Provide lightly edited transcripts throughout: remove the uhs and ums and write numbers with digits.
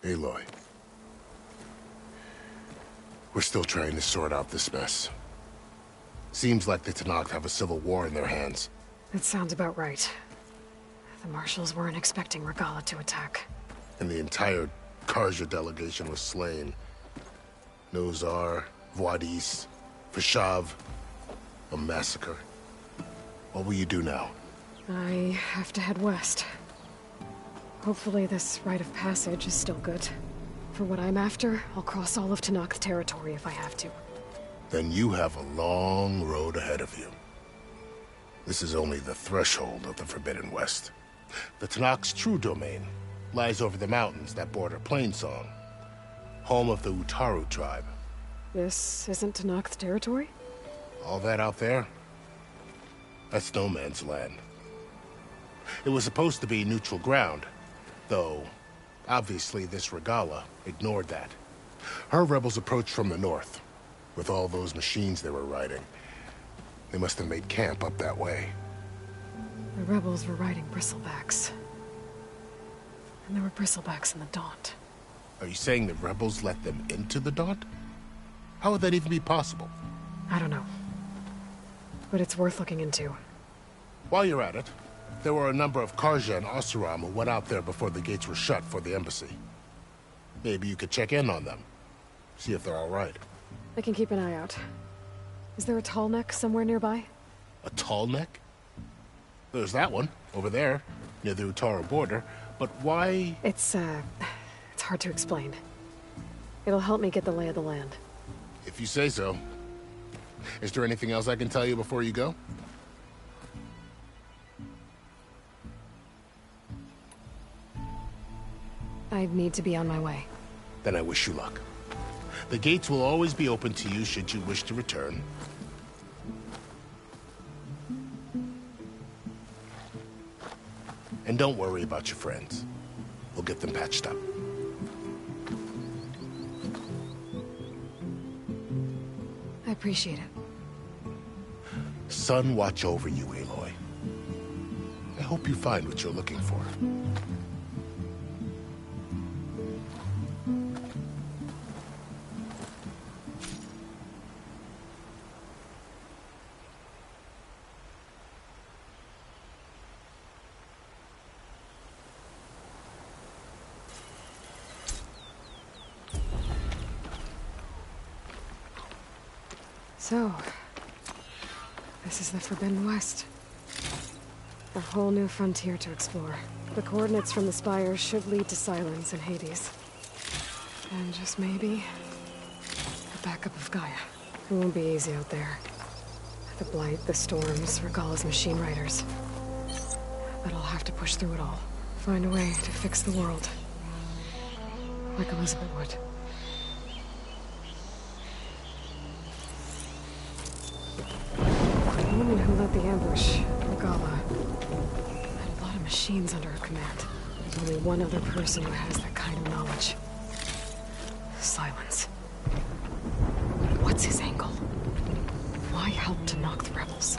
Aloy. We're still trying to sort out this mess. Seems like the Tenakth have a civil war in their hands. That sounds about right. The Marshals weren't expecting Regalla to attack. And the entire Karja delegation was slain. Nozar, Voidis, Fashav. A massacre. What will you do now? I have to head west. Hopefully this rite of passage is still good. For what I'm after, I'll cross all of Tenakth territory if I have to. Then you have a long road ahead of you. This is only the threshold of the Forbidden West. The Tenakth's true domain lies over the mountains that border Plainsong, home of the Utaru tribe. This isn't Tenakth territory? All that out there? That's no man's land. It was supposed to be neutral ground, though obviously this Regalla ignored that. Her rebels approached from the north, with all those machines they were riding. They must have made camp up that way. The rebels were riding bristlebacks. And there were bristlebacks in the Daunt. Are you saying the rebels let them into the Daunt? How would that even be possible? I don't know. But it's worth looking into. While you're at it, there were a number of Karja and Oseram who went out there before the gates were shut for the embassy. Maybe you could check in on them. See if they're all right. I can keep an eye out. Is there a tall neck somewhere nearby? A tall neck? There's that one, over there, near the Utaru border. But why... It's hard to explain. It'll help me get the lay of the land. If you say so. Is there anything else I can tell you before you go? I need to be on my way. Then I wish you luck. The gates will always be open to you should you wish to return. And don't worry about your friends. We'll get them patched up. I appreciate it. Sun watch over you, Aloy. I hope you find what you're looking for. So, this is the Forbidden West. A whole new frontier to explore. The coordinates from the spires should lead to Silence and Hades. And just maybe, the backup of Gaia. It won't be easy out there. The Blight, the Storms, Regalla's machine riders. But I'll have to push through it all. Find a way to fix the world. Like Elizabeth would. The woman who led the ambush, Regalla, had a lot of machines under her command. There's only one other person who has that kind of knowledge. Silence. What's his angle? Why help to knock the rebels?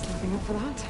Stepping up for that?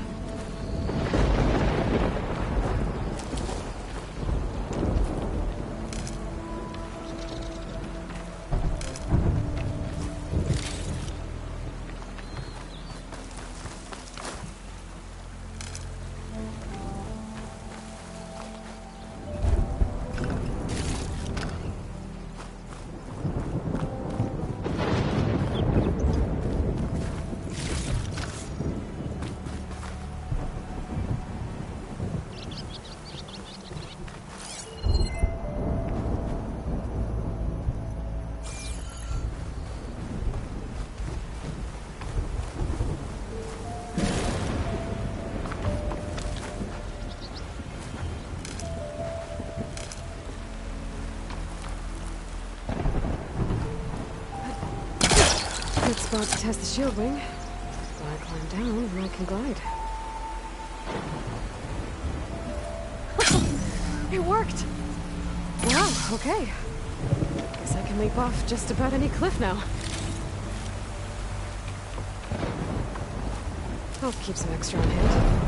Good spot to test the shield wing. If I climb down, I can glide. It worked! Wow, okay. Guess I can leap off just about any cliff now. I'll keep some extra on hand.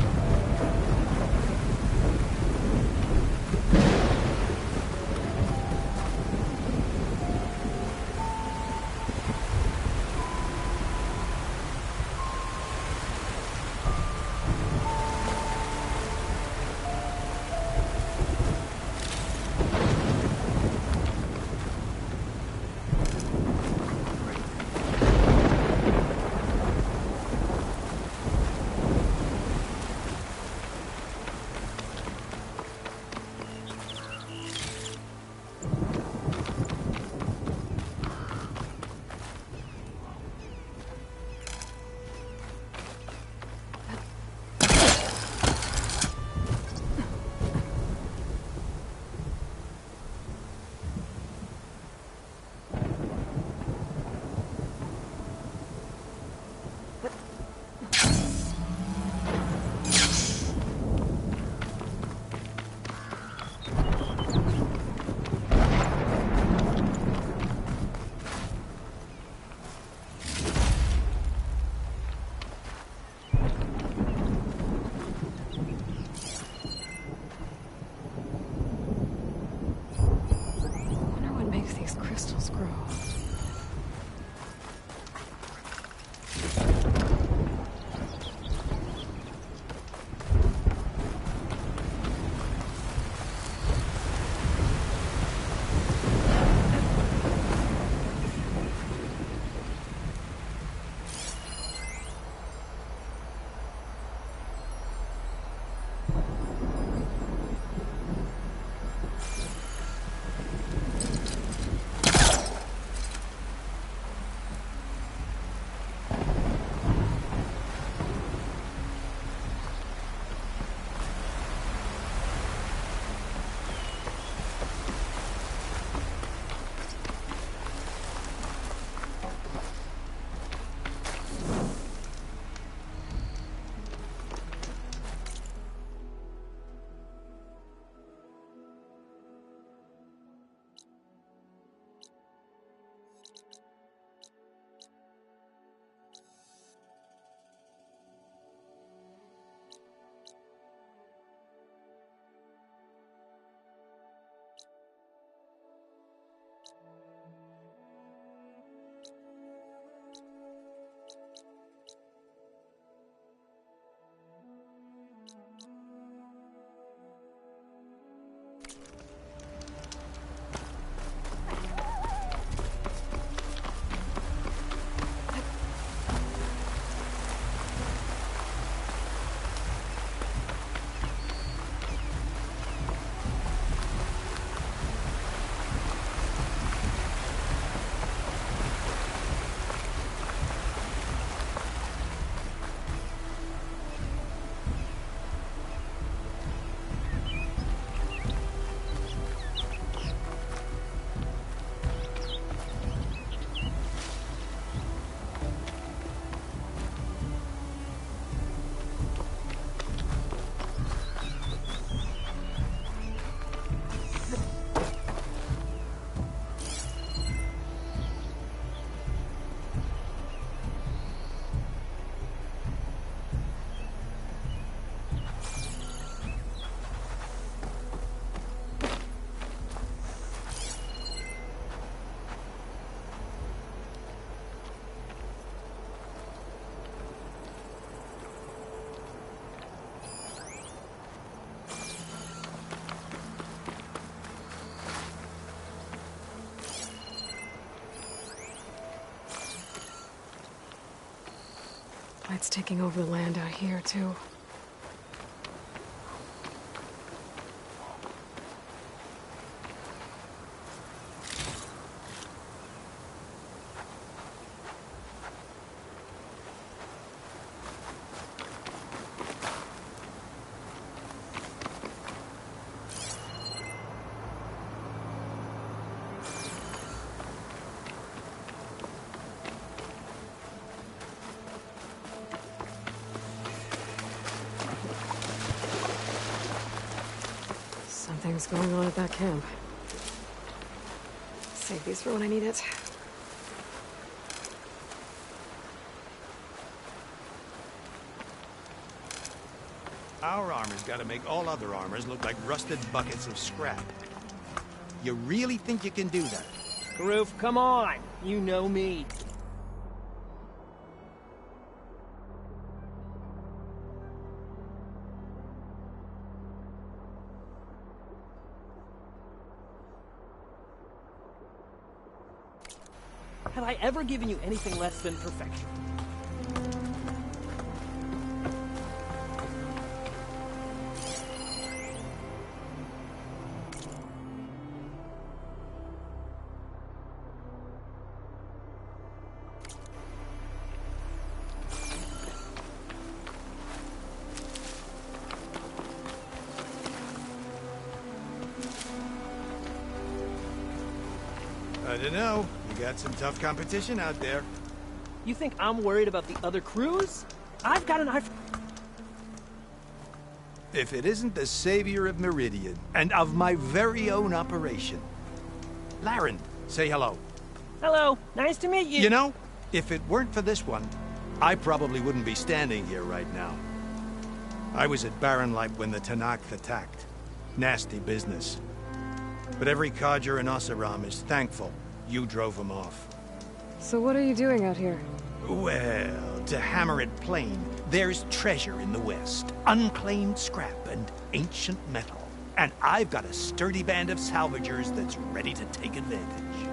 Light's taking over the land out here, too. was going on at that camp. Save these for when I need it. Our armor's gotta make all other armors look like rusted buckets of scrap. You really think you can do that? Karoof, come on! You know me. Have I ever given you anything less than perfection? I don't know. You got some tough competition out there. You think I'm worried about the other crews? I've got an eye for... If it isn't the savior of Meridian, and of my very own operation. Laren, say hello. Hello, nice to meet you. You know, if it weren't for this one, I probably wouldn't be standing here right now. I was at Barren Light when the Tanakh attacked. Nasty business. But every codger in Oseram is thankful you drove them off. So what are you doing out here? Well, to hammer it plain, there's treasure in the West. Unclaimed scrap and ancient metal. And I've got a sturdy band of salvagers that's ready to take advantage.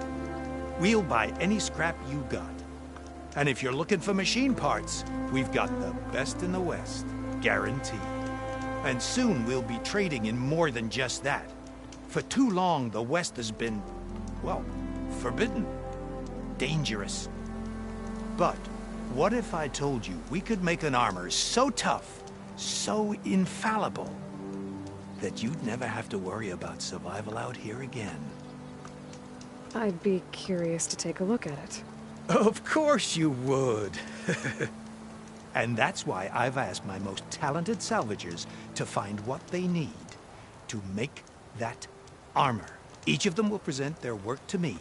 We'll buy any scrap you got. And if you're looking for machine parts, we've got the best in the West. Guaranteed. And soon we'll be trading in more than just that. For too long, the West has been, well, forbidden. Dangerous. But what if I told you we could make an armor so tough, so infallible, that you'd never have to worry about survival out here again? I'd be curious to take a look at it. Of course you would. And that's why I've asked my most talented salvagers to find what they need to make that armor. Each of them will present their work to me.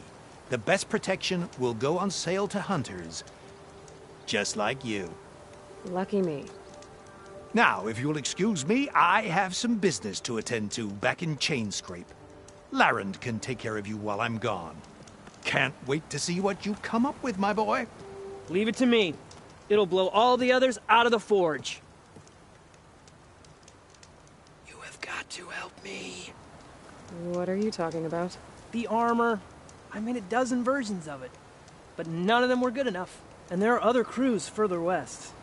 The best protection will go on sale to hunters, just like you. Lucky me. Now, if you'll excuse me, I have some business to attend to back in Chainscrape. Laren can take care of you while I'm gone. Can't wait to see what you come up with, my boy. Leave it to me. It'll blow all the others out of the forge. You have got to help me. What are you talking about? The armor. I made a dozen versions of it, but none of them were good enough. And there are other crews further west.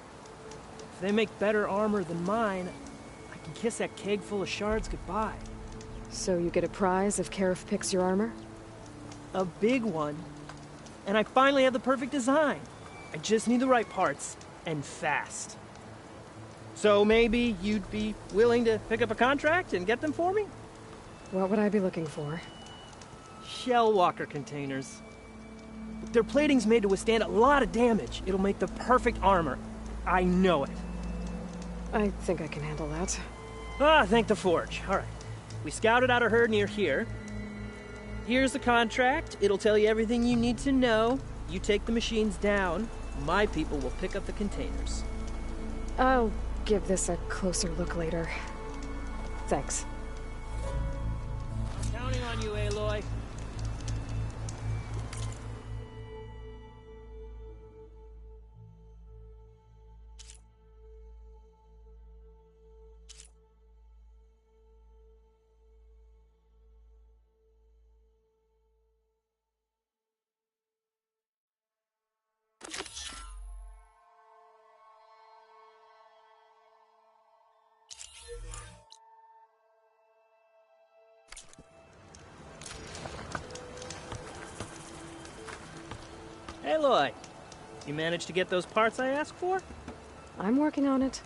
If they make better armor than mine, I can kiss that keg full of shards goodbye. So you get a prize if Karif picks your armor? A big one. And I finally have the perfect design. I just need the right parts, and fast. So maybe you'd be willing to pick up a contract and get them for me? What would I be looking for? Shell walker containers. Their plating's made to withstand a lot of damage. It'll make the perfect armor. I know it. I think I can handle that. Thank the forge. All right. We scouted out a herd near here. Here's the contract. It'll tell you everything you need to know. You take the machines down. My people will pick up the containers. I'll give this a closer look later. Thanks. I'm counting on you, Aloy. Aloy, you managed to get those parts I asked for? I'm working on it.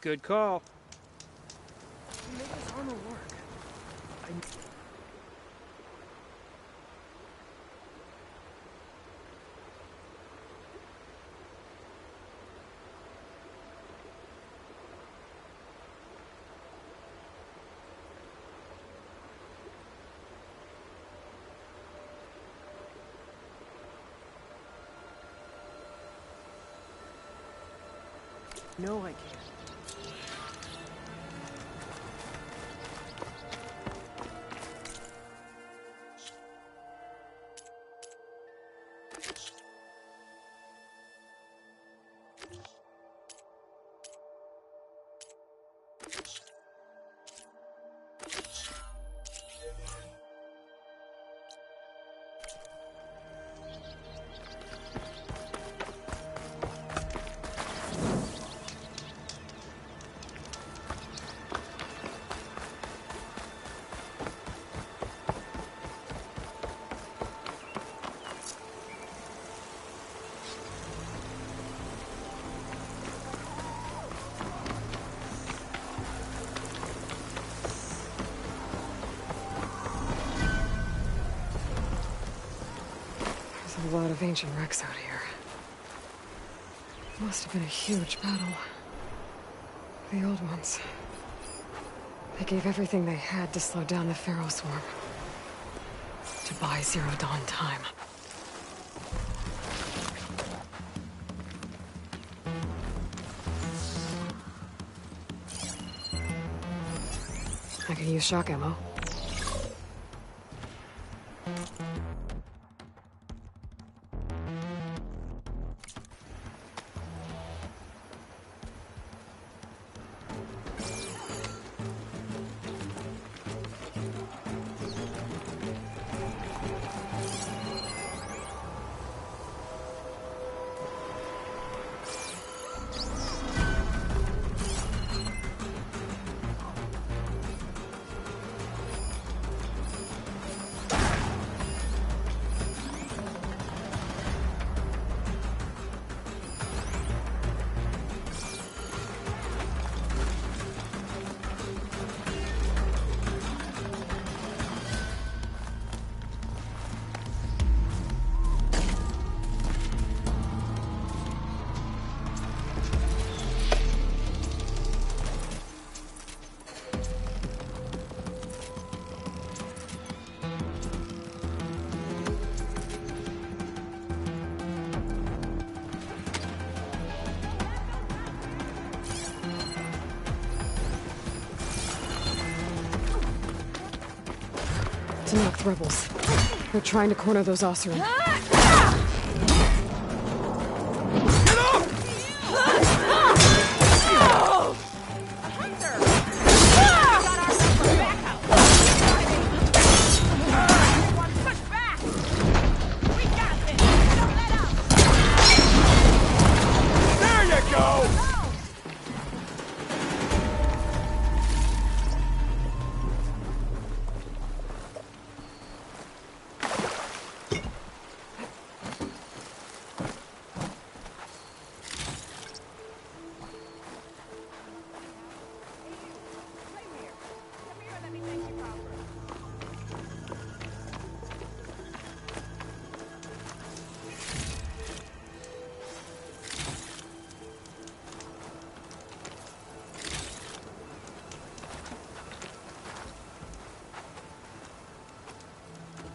Good call. Make this armor work. No, I can't. There's a lot of ancient wrecks out here. Must have been a huge battle. The old ones. They gave everything they had to slow down the Pharaoh swarm. To buy Zero Dawn time. I can use shock ammo. To knock the rebels. They're trying to corner those Osirian.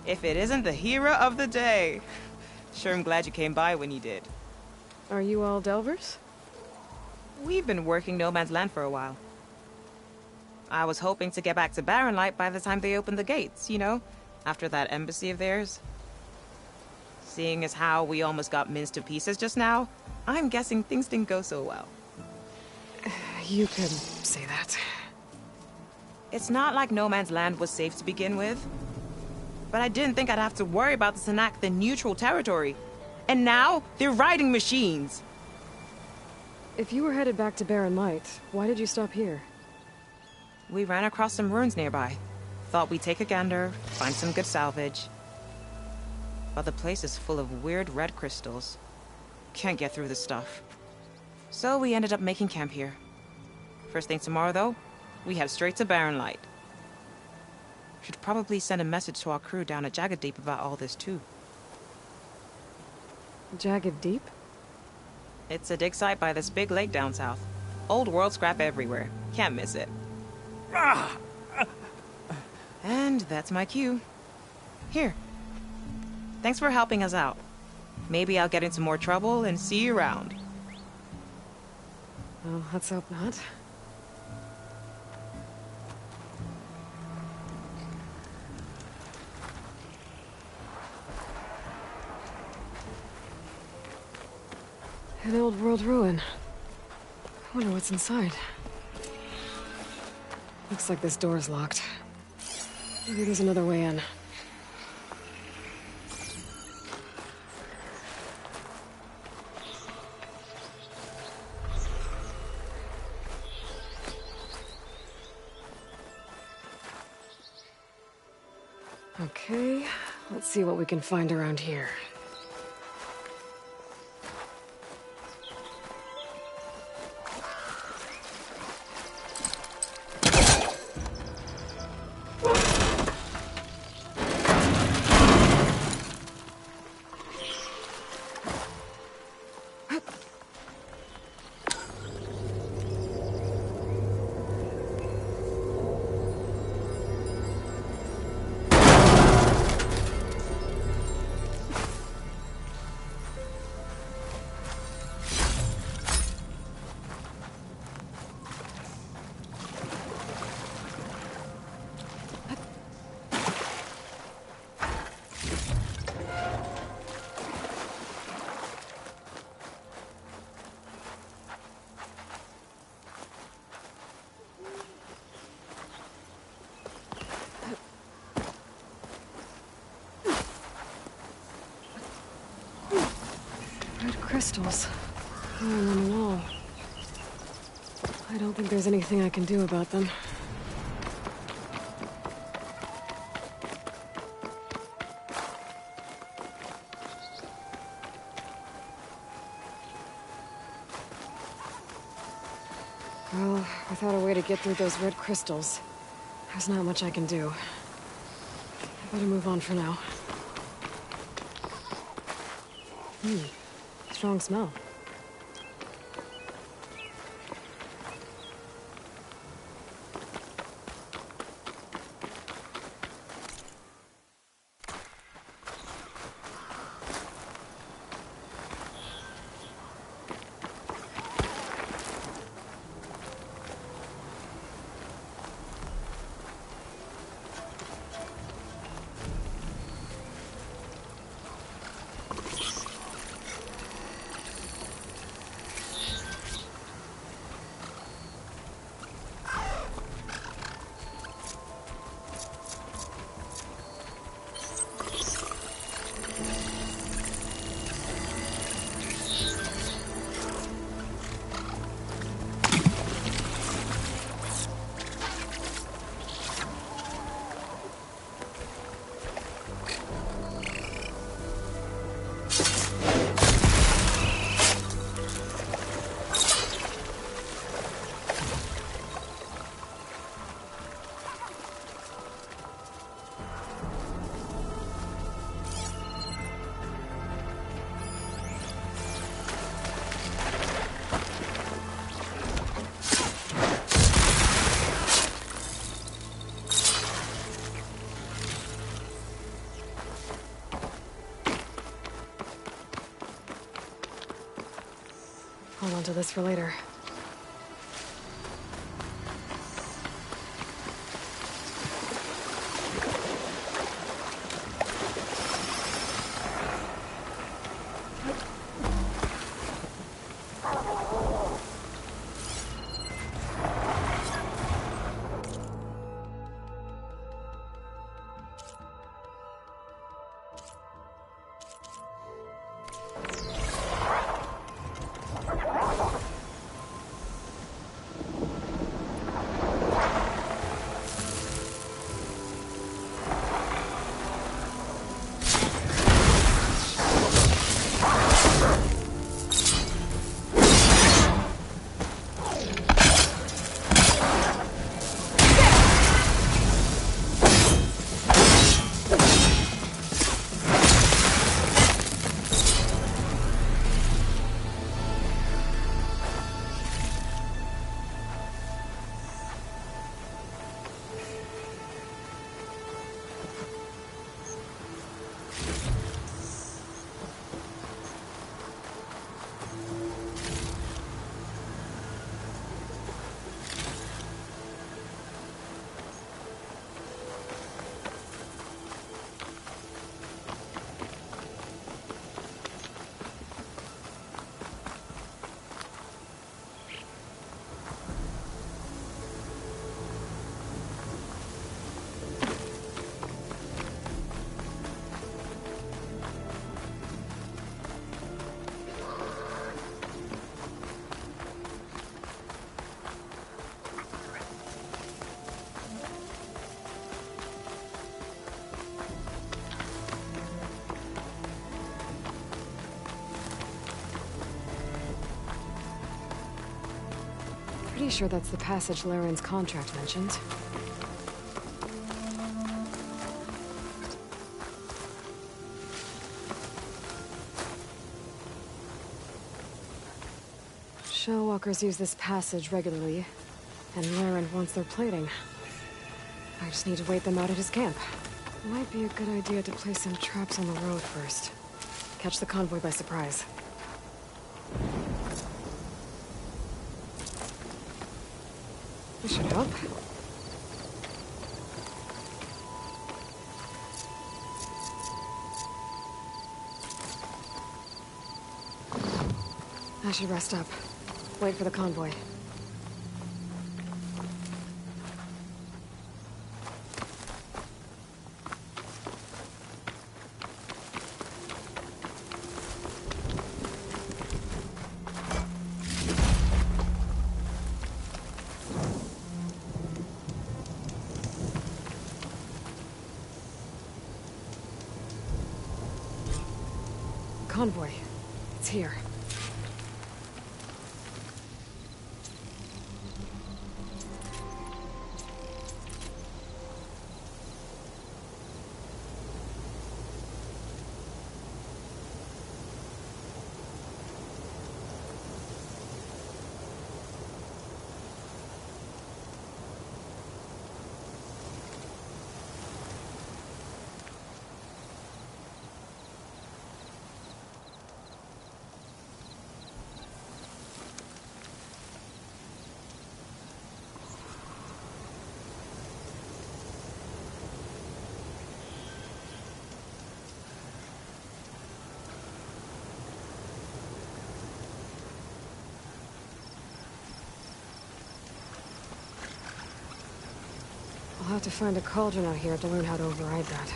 If it isn't the hero of the day. Sure, I'm glad you came by when you did. Are you all Delvers? We've been working No Man's Land for a while. I was hoping to get back to Barren Light by the time they opened the gates, you know? After that embassy of theirs. Seeing as how we almost got minced to pieces just now, I'm guessing things didn't go so well. You could say that. It's not like No Man's Land was safe to begin with. But I didn't think I'd have to worry about the Sanak, the neutral territory. And now, they're riding machines. If you were headed back to Barren Light, why did you stop here? We ran across some ruins nearby. Thought we'd take a gander, find some good salvage. But the place is full of weird red crystals. Can't get through the stuff. So we ended up making camp here. First thing tomorrow, though, we head straight to Barren Light. Should probably send a message to our crew down at Jagged Deep about all this, too. Jagged Deep? It's a dig site by this big lake down south. Old world scrap everywhere. Can't miss it. And that's my cue. Here. Thanks for helping us out. Maybe I'll get into more trouble and see you around. Well, let's hope not. An old world ruin. I wonder what's inside. Looks like this door's locked. Maybe there's another way in. Okay, let's see what we can find around here. Crystals. Lying on the wall. I don't think there's anything I can do about them. Well, without a way to get through those red crystals, there's not much I can do. I better move on for now. Strong smell. Hold on to this for later. Pretty sure that's the passage Laren's contract mentioned. Shellwalkers use this passage regularly, and Laren wants their plating. I just need to wait them out at his camp. Might be a good idea to place some traps on the road first. Catch the convoy by surprise. This should help. I should rest up. Wait for the convoy. Convoy. It's here. I'll have to find a cauldron out here to learn how to override that.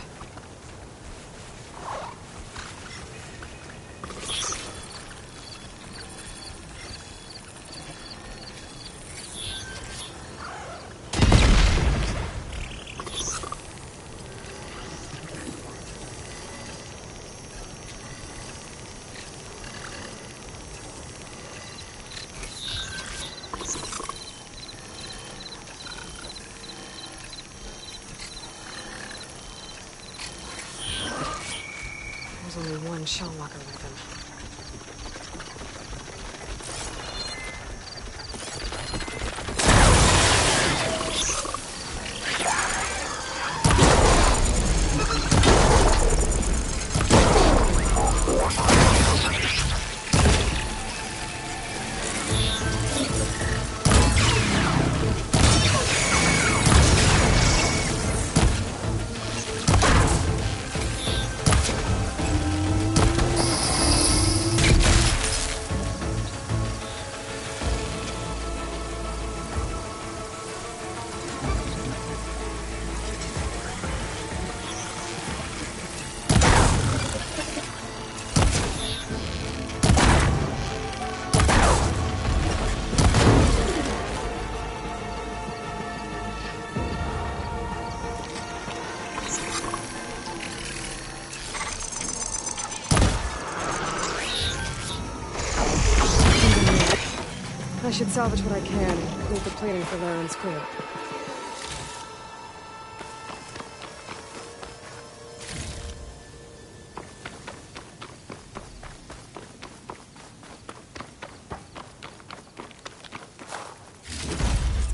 There's only one shellwalker with him. I should salvage what I can, leave the plating for Laren's crew.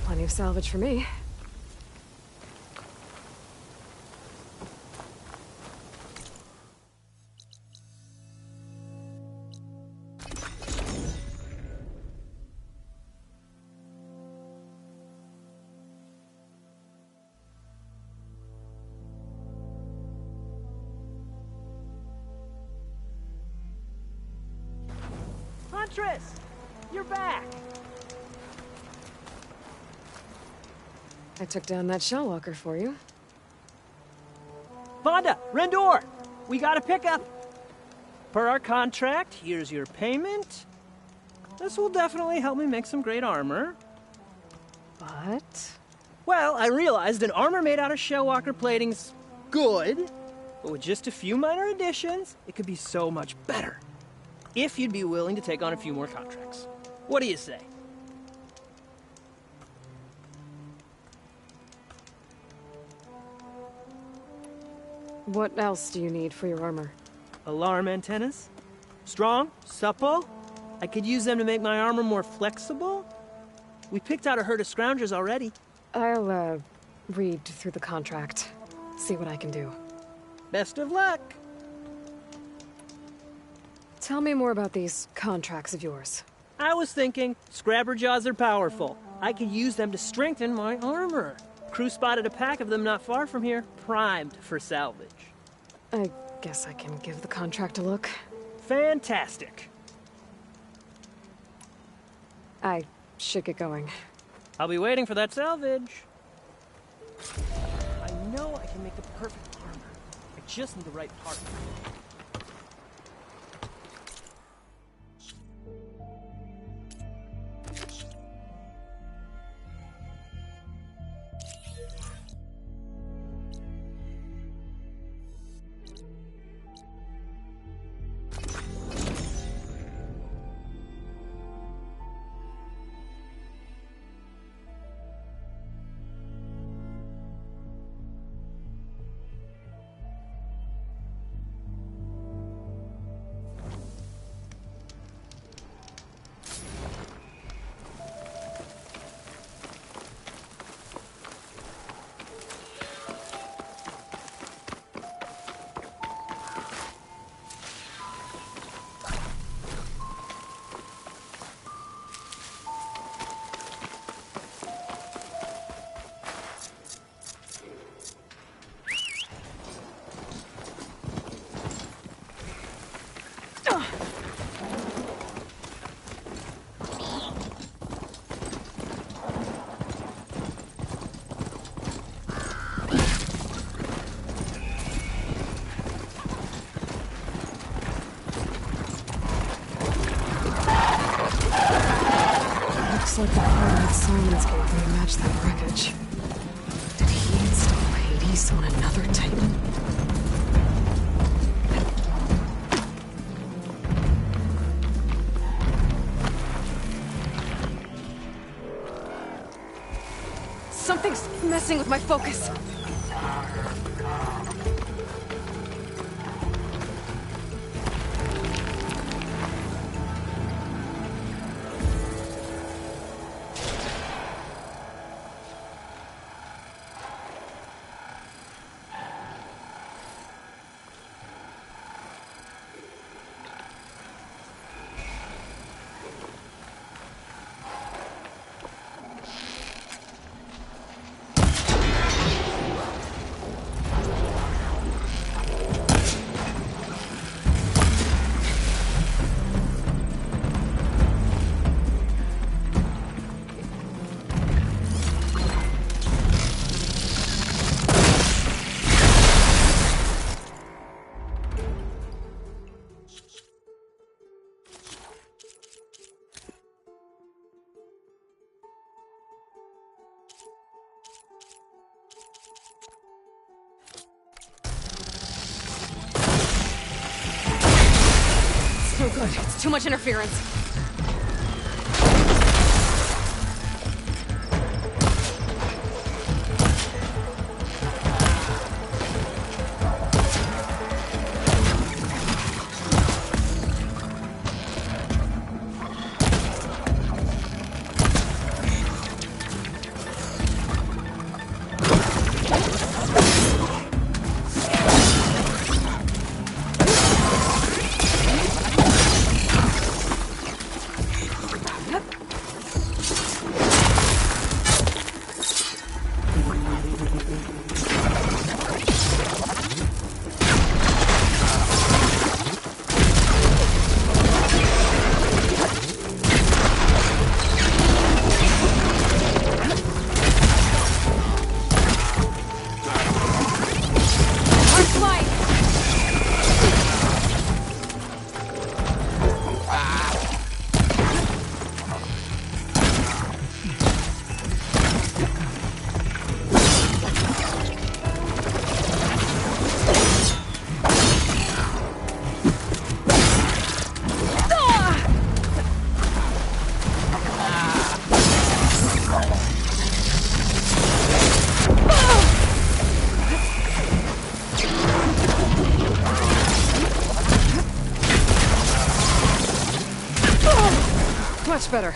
Plenty of salvage for me. Huntress! You're back! I took down that shellwalker for you. Vonda! Rendor! We got a pickup! Per our contract, here's your payment. This will definitely help me make some great armor. But... Well, I realized an armor made out of shellwalker plating's good, but with just a few minor additions, it could be so much better. If you'd be willing to take on a few more contracts. What do you say? What else do you need for your armor? Alarm antennas? Strong? Supple? I could use them to make my armor more flexible? We picked out a herd of scroungers already. I'll, read through the contract. See what I can do. Best of luck! Tell me more about these contracts of yours. I was thinking, scrapper jaws are powerful. I could use them to strengthen my armor. Crew spotted a pack of them not far from here, primed for salvage. I guess I can give the contract a look. Fantastic. I should get going. I'll be waiting for that salvage. I know I can make the perfect armor. I just need the right part. Looks like the Coordinate Silence gave me match that wreckage. Did he install Hades on another Titan? Something's messing with my focus. No good. It's too much interference. Much better.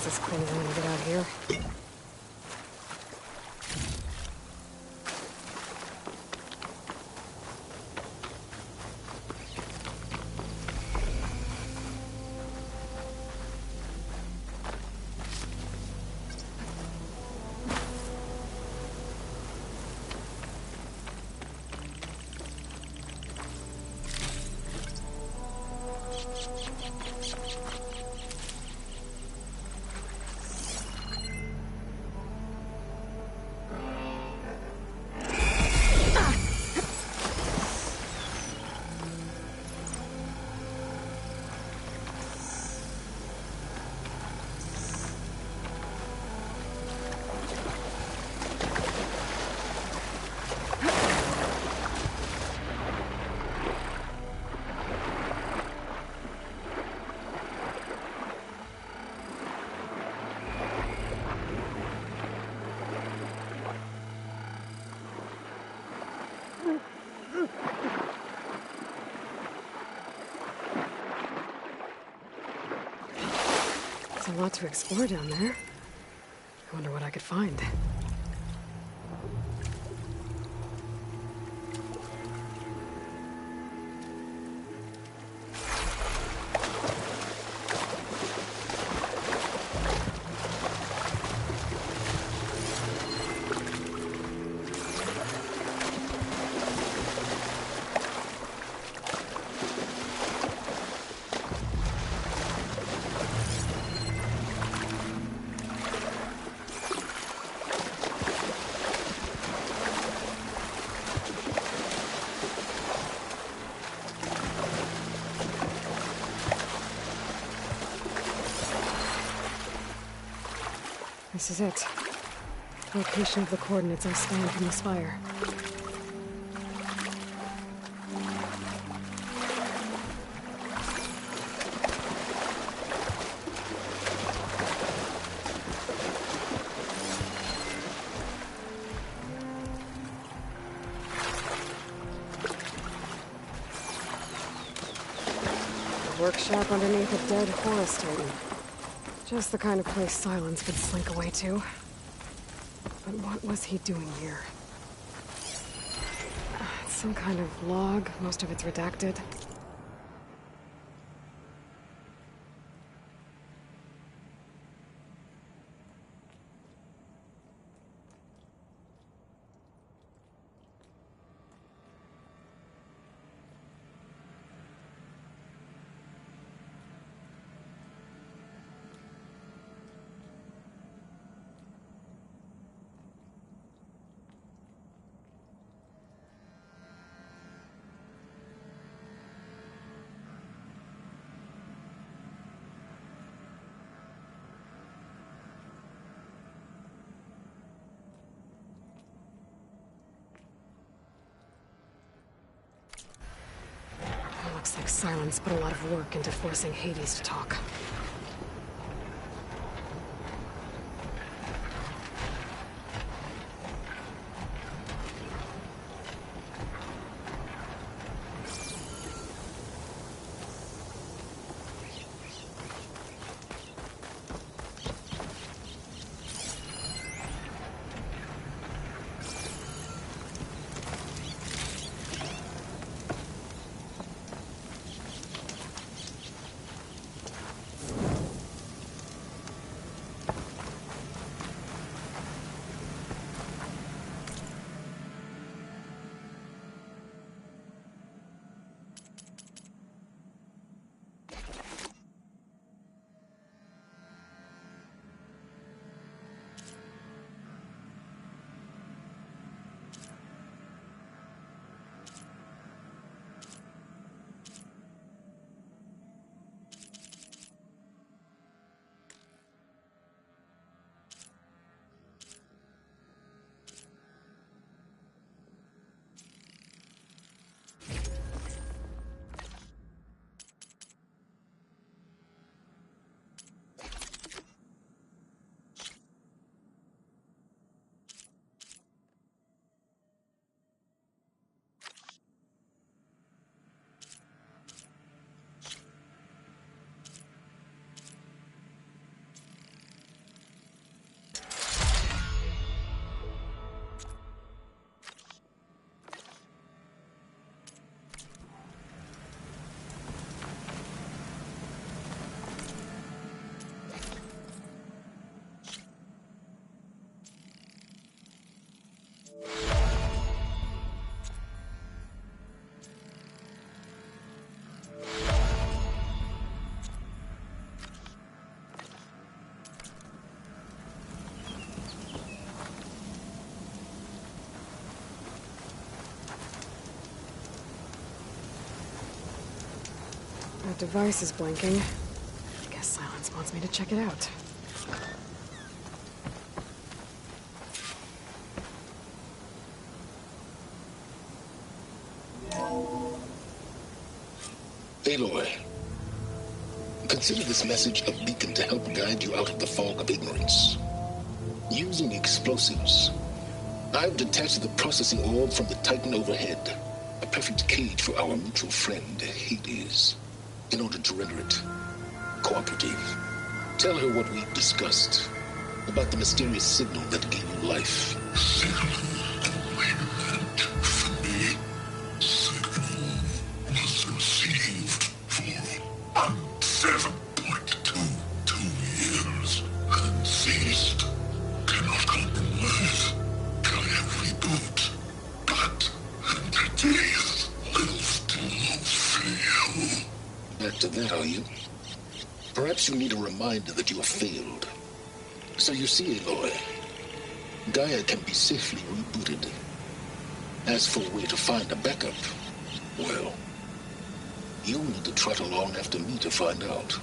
This is clean as I want to get out of here. There's a lot to explore down there. I wonder what I could find. This is it. Location of the coordinates I scanned from the spire. A workshop underneath a dead forest titan. Just the kind of place Silence could slink away to. But what was he doing here? Some kind of log, most of it's redacted. Looks like Silence put a lot of work into forcing Hades to talk. That device is blinking. I guess Silence wants me to check it out. Aloy, consider this message a beacon to help guide you out of the fog of ignorance. Using explosives, I've detached the processing orb from the Titan overhead, a perfect cage for our mutual friend, Hades, in order to render it cooperative. Tell her what we've discussed about the mysterious signal that gave you life. Back to that, are you? Perhaps you need a reminder that you have failed. So you see, Aloy, Gaia can be safely rebooted. As for where to find a backup, well, you'll need to trot along after me to find out.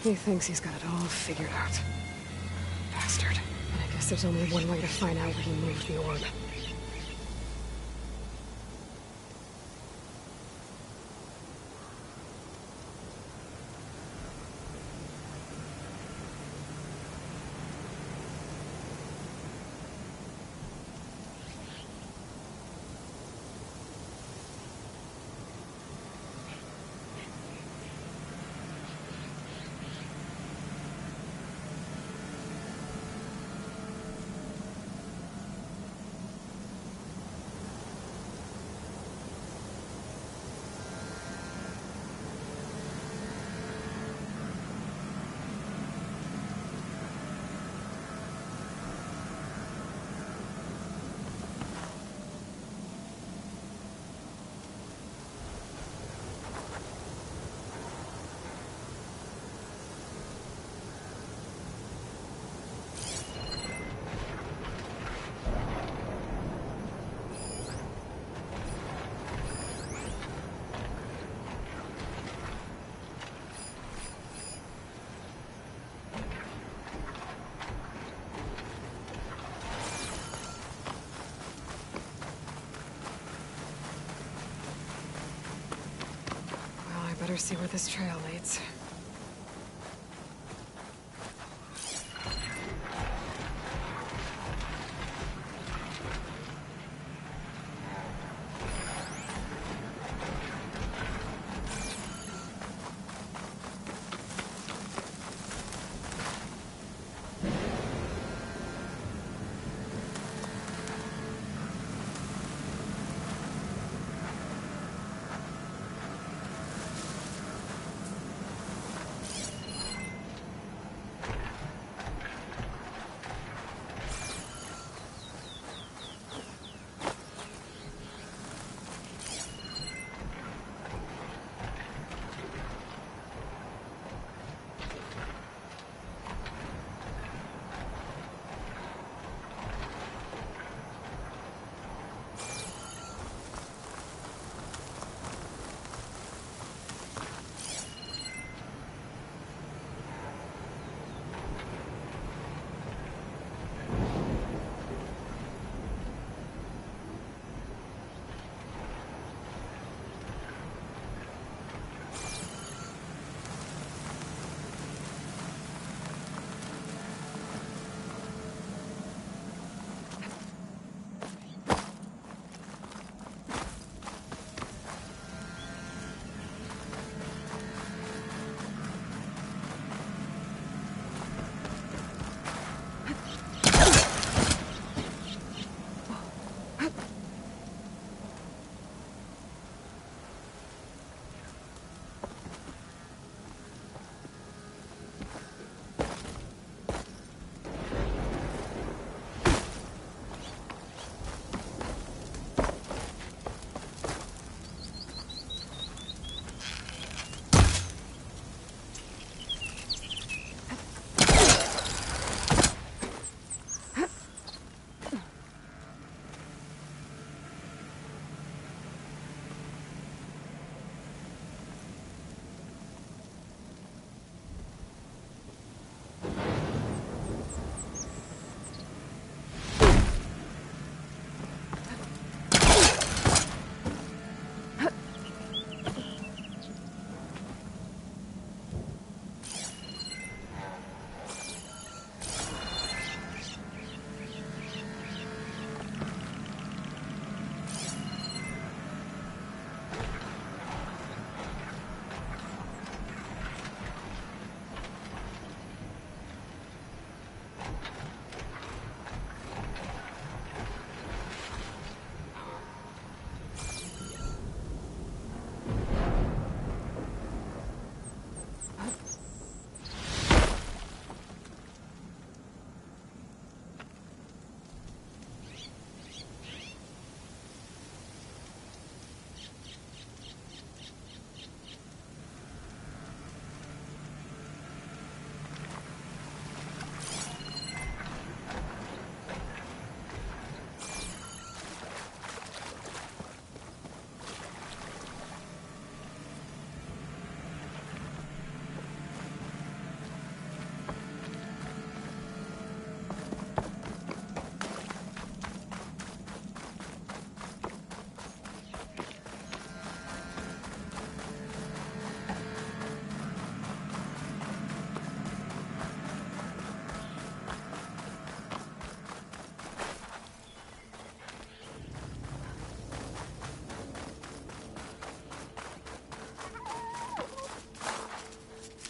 He thinks he's got it all figured out. Bastard. And I guess there's only one way to find out where he moved the orb. Better see where this trail leads.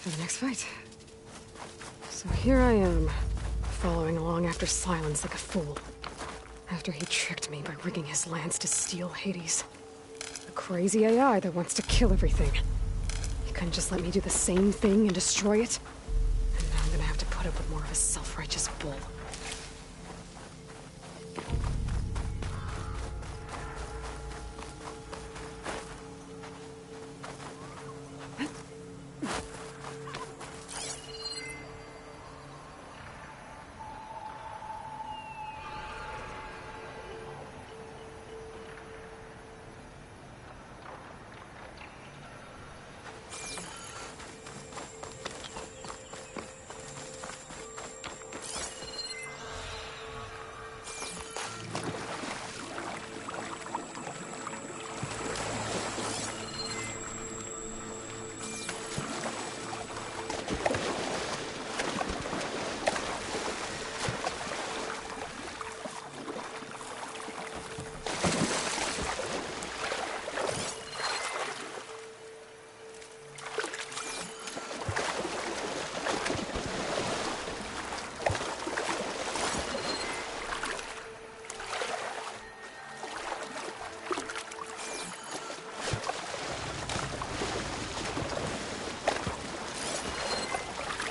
for the next fight. So here I am, following along after Silence like a fool. After he tricked me by rigging his lance to steal Hades. A crazy AI that wants to kill everything. He couldn't just let me do the same thing and destroy it? And now I'm gonna have to put up with more of his self-righteous bull.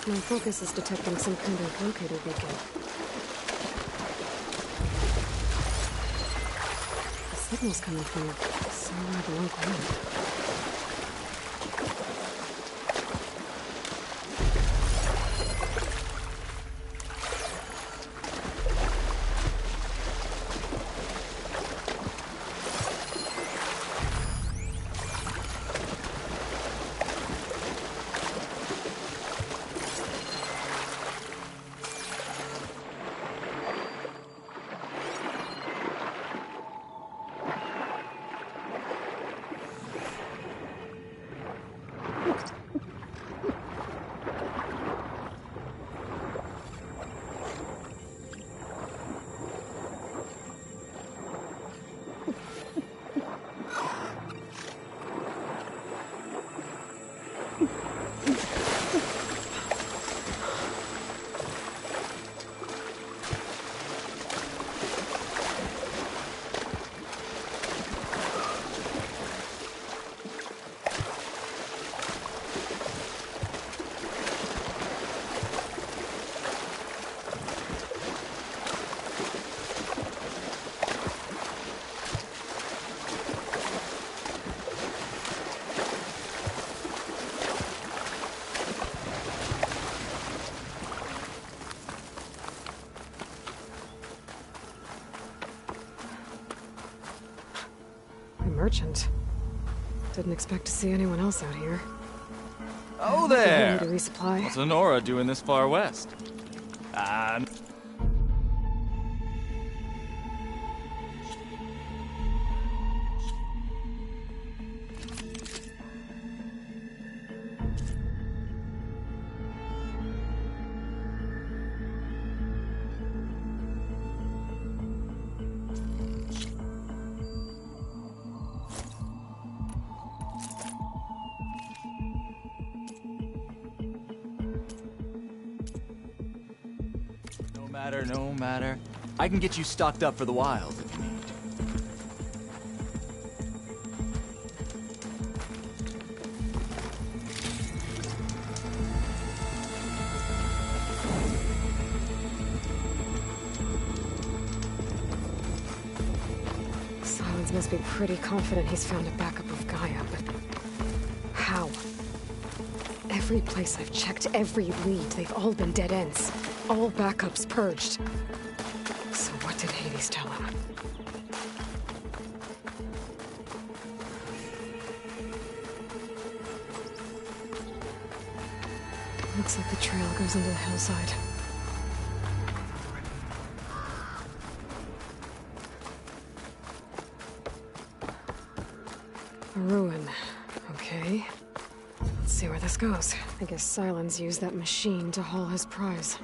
My focus is detecting some kind of locator beacon. The signal's coming from somewhere below ground. Merchant. Didn't expect to see anyone else out here. Oh there! To resupply. What's Honora doing this far west? No matter. I can get you stocked up for the wild if you need. Silence must be pretty confident he's found a backup of Gaia, but how? Every place I've checked, every lead, they've all been dead ends. All backups purged. So what did Hades tell him? Looks like the trail goes into the hillside. A ruin. Okay. Let's see where this goes. I guess Silence used that machine to haul his prize.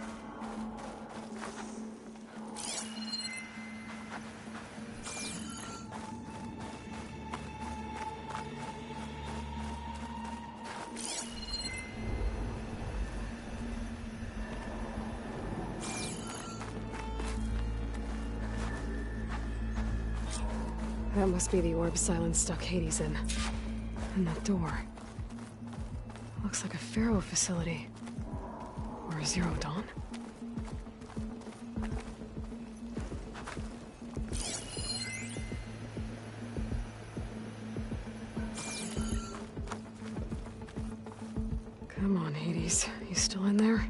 That must be the orb Silence stuck Hades in. And that door. Looks like a Pharaoh facility. Or a Zero Dawn? Come on, Hades. You still in there?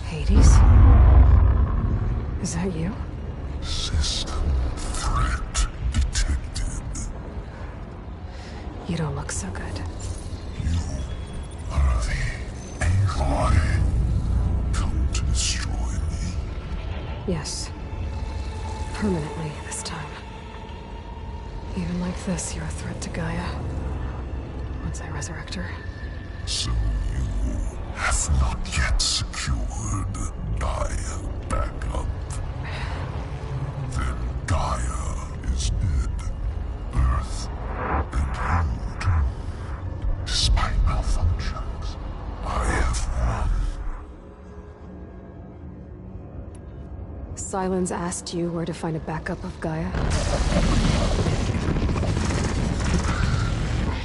Hades? Is that you? System threat detected. You don't look so good. You are the Aloy. Come to destroy me. Yes. Permanently this time. Even like this, you're a threat to Gaia. Once I resurrect her. So you have not yet secured Gaia back up. Then Gaia is dead. Earth and you too. Despite malfunctions, I have won. Silence asked you where to find a backup of Gaia?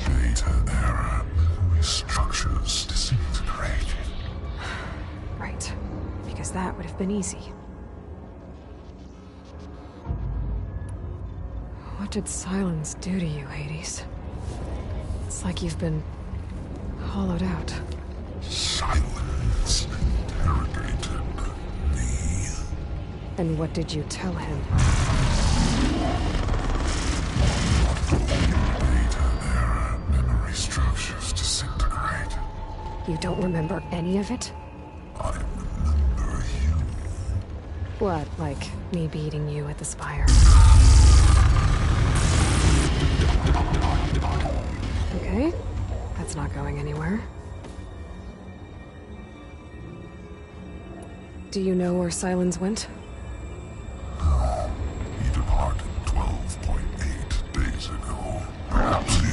Data error. Memory structures disintegrated. Right. Because that would have been easy. What did Silence do to you, Hades? It's like you've been hollowed out. Silence interrogated me. And what did you tell him? Data error. Memory structures disintegrated. You don't remember any of it? I remember you. What, like me beating you at the Spire? Okay, that's not going anywhere. Do you know where Silence went? No. He departed 12.8 days ago. Perhaps he...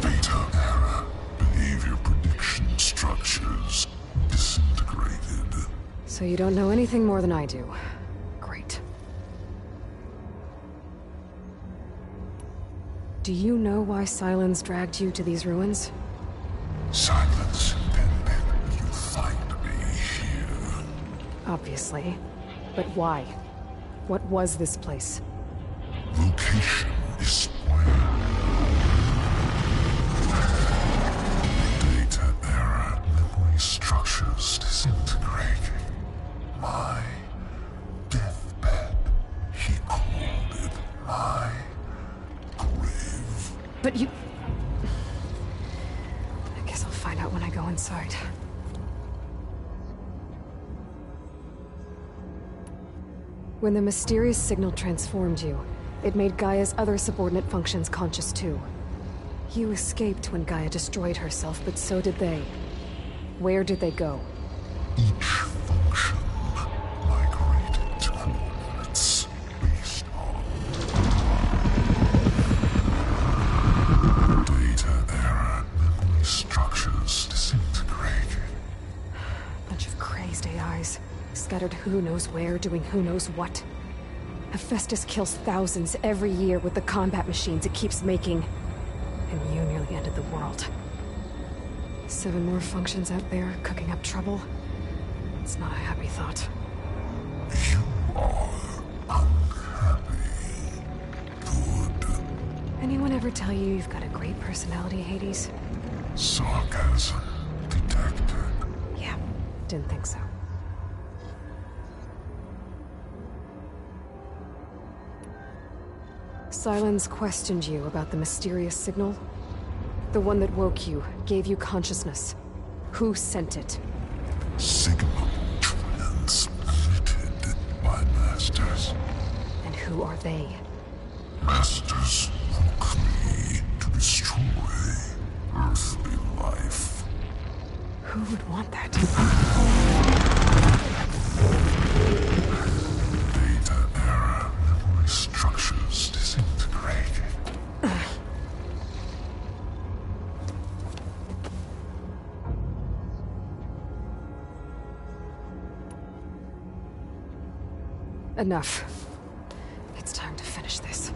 Data error. Behavior prediction structures disintegrated. So you don't know anything more than I do. Great. Do you know why Silence dragged you to these ruins? Silence intended you find me here. Obviously. But why? What was this place? Location is where. Data error. Memory structures disintegrating. My deathbed. He called it my grave. But you... I guess I'll find out when I go inside. When the mysterious signal transformed you, it made Gaia's other subordinate functions conscious too. You escaped when Gaia destroyed herself, but so did they. Where did they go? Each function migrated to coordinates based on data error. Memory structures disintegrated. Bunch of crazed AIs, scattered who knows where, doing who knows what. Hephaestus kills thousands every year with the combat machines it keeps making. And you nearly ended the world. 7 more functions out there, cooking up trouble. It's not a happy thought. You are unhappy. Good. Anyone ever tell you you've got a great personality, Hades? Sarcasm detected. Yeah, didn't think so. Silence questioned you about the mysterious signal. The one that woke you, gave you consciousness. Who sent it? Signal transmitted by masters. And who are they? Masters woke me to destroy earthly life. Who would want that? Data error, memory structures disintegrating. Enough. It's time to finish this.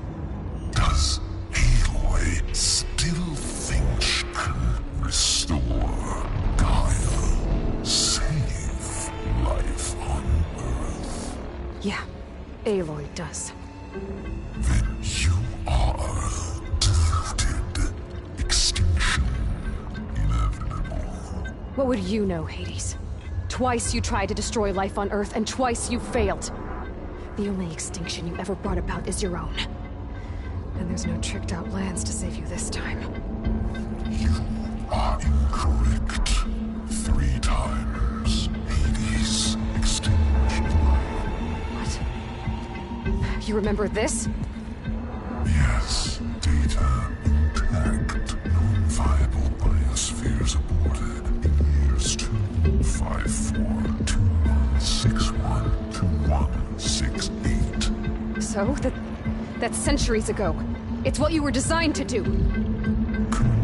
Does Aloy still think she can restore Gaia? Save life on Earth? Yeah, Aloy does. Then you are deluded. Extinction inevitable. What would you know, Hades? Twice you tried to destroy life on Earth, and twice you failed. The only extinction you ever brought about is your own. And there's no tricked-out lands to save you this time. You are incorrect. 3 times. Hades extinction. What? You remember this? Yes, data intact. Non-viable biospheres aborted in years 254, 2161, 2168. So? That's centuries ago. It's what you were designed to do.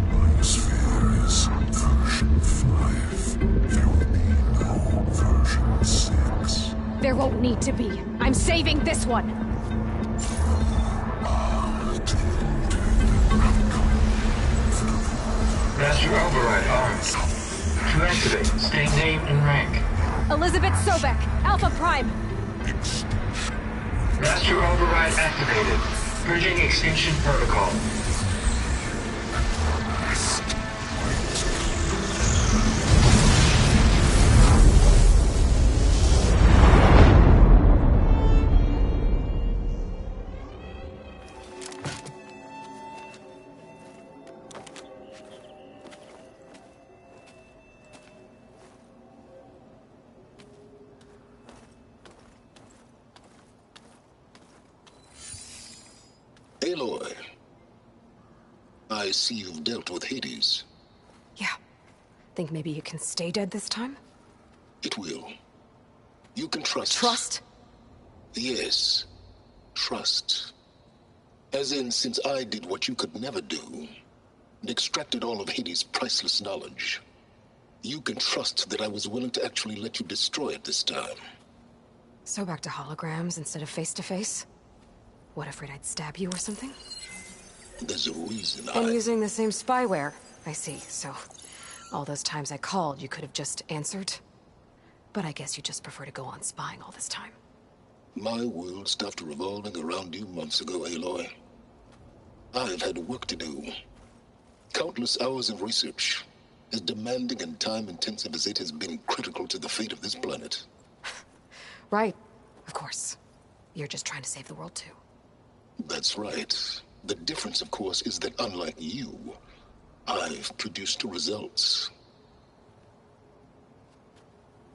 Biosphere is version 5. There will be no version 6. There won't need to be. I'm saving this one. Master override armed. To activate, state name and rank. Elizabeth Sobek, Alpha Prime. Master override activated. Purging extinction protocol. Aloy, I see you've dealt with Hades. Yeah. Think maybe you can stay dead this time? It will. You can trust. Trust? Yes. Trust. As in, since I did what you could never do, and extracted all of Hades' priceless knowledge, you can trust that I was willing to actually let you destroy it this time. So back to holograms instead of face-to-face? What, afraid I'd stab you or something? There's a reason And using the same spyware. I see, so... all those times I called, you could have just answered? But I guess you just prefer to go on spying all this time. My world stopped revolving around you months ago, Aloy. I've had work to do. Countless hours of research, as demanding and time-intensive as it has been critical to the fate of this planet. Right, of course. You're just trying to save the world, too. That's right. The difference, of course, is that unlike you, I've produced results.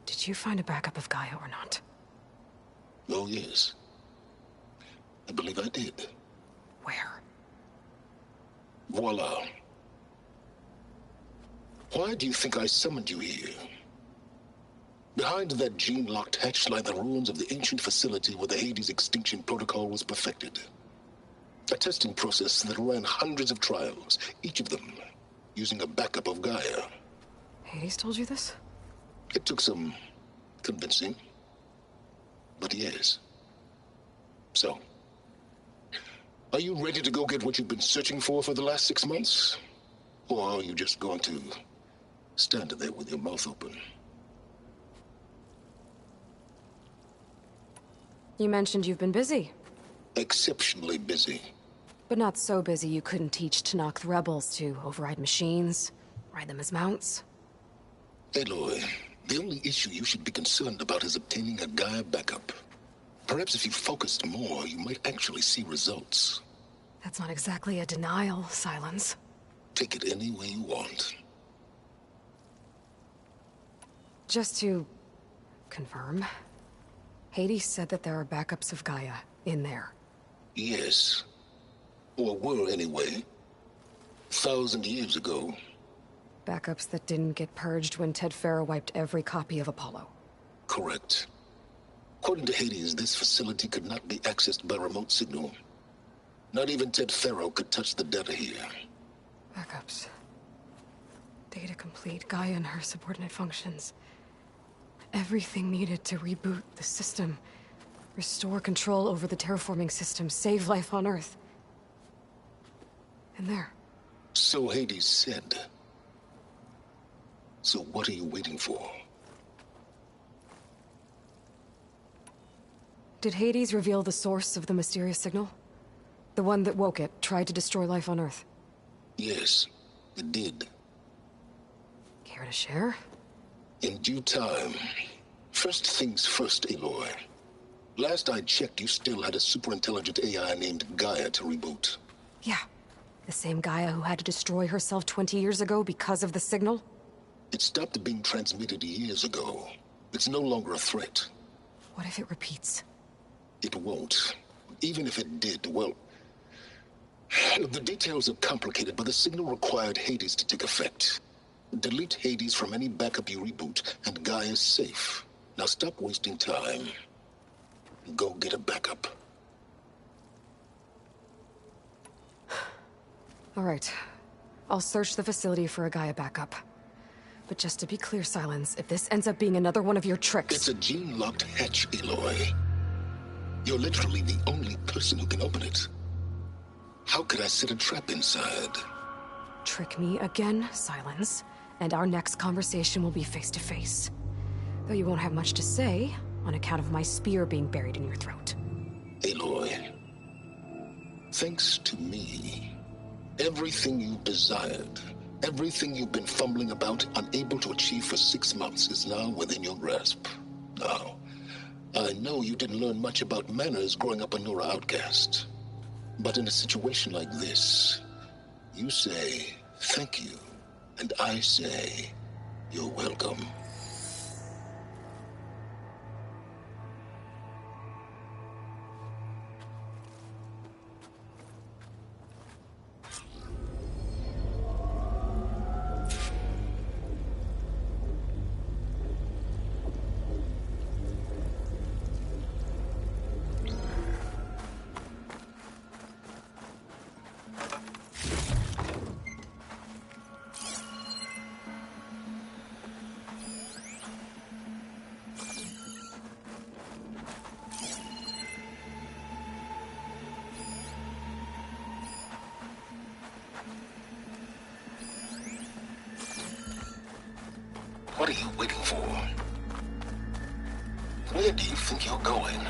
Did you find a backup of Gaia or not? Oh, yes. I believe I did. Where? Voila. Why do you think I summoned you here? Behind that gene-locked hatch lie the ruins of the ancient facility where the Hades extinction protocol was perfected. A testing process that ran hundreds of trials, each of them using a backup of Gaia. Hades told you this? It took some convincing, but yes. So, are you ready to go get what you've been searching for the last 6 months? Or are you just going to stand there with your mouth open? You mentioned you've been busy. Exceptionally busy. But not so busy you couldn't teach Tanakh the rebels to override machines, ride them as mounts. Aloy, the only issue you should be concerned about is obtaining a Gaia backup. Perhaps if you focused more, you might actually see results. That's not exactly a denial, Silence. Take it any way you want. Just to confirm, Hades said that there are backups of Gaia in there. Yes. Or were anyway. 1,000 years ago. Backups that didn't get purged when Ted Farrow wiped every copy of Apollo. Correct. According to Hades, this facility could not be accessed by remote signal. Not even Ted Farrow could touch the data here. Backups. Data complete, Gaia and her subordinate functions. Everything needed to reboot the system. Restore control over the terraforming system, save life on Earth. And there. So Hades said. So what are you waiting for? Did Hades reveal the source of the mysterious signal? The one that woke it, tried to destroy life on Earth? Yes, it did. Care to share? In due time. First things first, Aloy. Last I checked, you still had a superintelligent AI named Gaia to reboot. Yeah. The same Gaia who had to destroy herself 20 years ago because of the signal? It stopped being transmitted years ago. It's no longer a threat. What if it repeats? It won't. Even if it did, well... The details are complicated, but the signal required Hades to take effect. Delete Hades from any backup you reboot, and Gaia's safe. Now stop wasting time. Go get a backup. All right. I'll search the facility for a Gaia backup. But just to be clear, Silence, if this ends up being another one of your tricks... It's a gene-locked hatch, Aloy. You're literally the only person who can open it. How could I set a trap inside? Trick me again, Silence, and our next conversation will be face-to-face. Though you won't have much to say, on account of my spear being buried in your throat. Aloy, thanks to me, everything you desired, everything you've been fumbling about, unable to achieve for 6 months, is now within your grasp. Now, I know you didn't learn much about manners growing up a Nora outcast. But in a situation like this, you say, thank you, and I say, you're welcome. What are you waiting for? Where do you think you're going?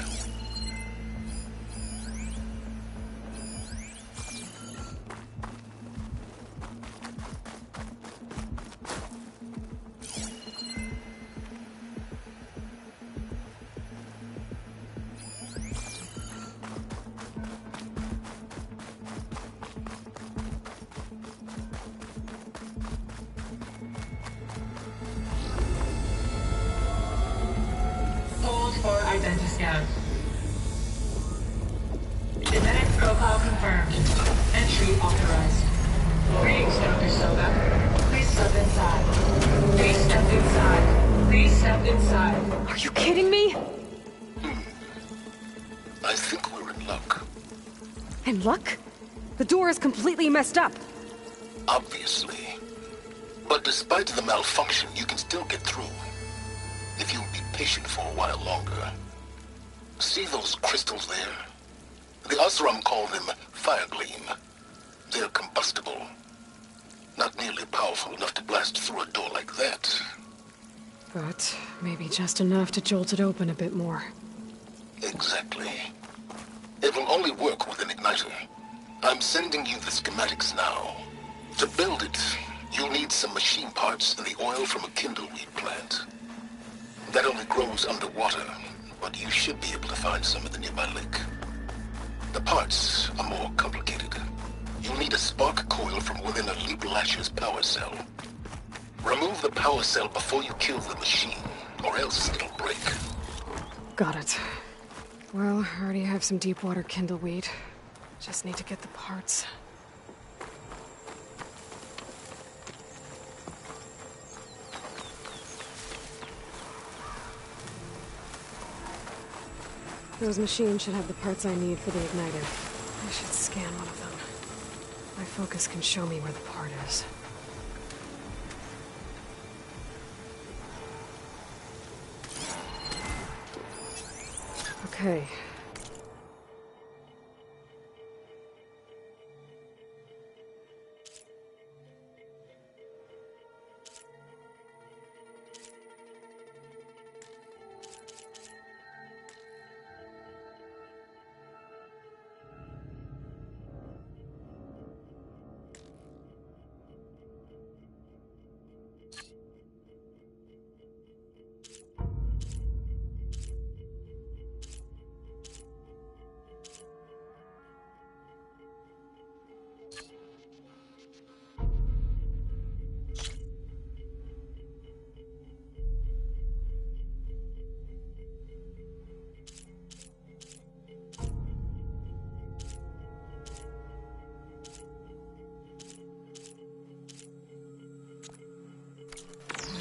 For identiscan. Genetic profile confirmed. Entry authorized. Greetings, Dr. Soga. Please step inside. Please step inside. Please step inside. Are you kidding me? I think we're in luck. In luck? The door is completely messed up. Obviously. But despite the malfunction, you can still get through. If you'll be patient for a while longer. See those crystals there? The Oseram call them fire gleam. They're combustible. Not nearly powerful enough to blast through a door like that. But maybe just enough to jolt it open a bit more. Exactly. It will only work with an igniter. I'm sending you the schematics now. To build it, you'll need some machine parts and the oil from a kindleweed plant. That only grows underwater, but you should be able to find some in the nearby lake. The parts are more complicated. You'll need a spark coil from within a Leap Lasher's power cell. Remove the power cell before you kill the machine. or else it'll break. Got it. Well, I already have some deep water kindleweed. Just need to get the parts. Those machines should have the parts I need for the igniter. I should scan one of them. My focus can show me where the part is. Okay.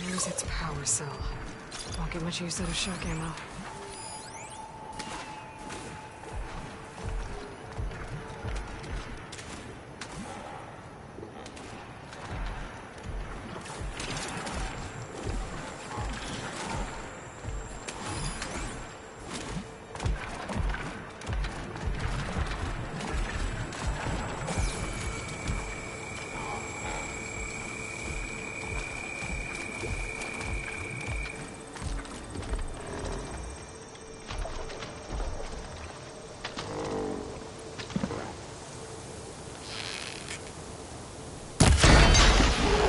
Where's its power cell? Won't get much use out of shock ammo.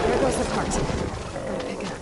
There goes the part. Gotta pick it up.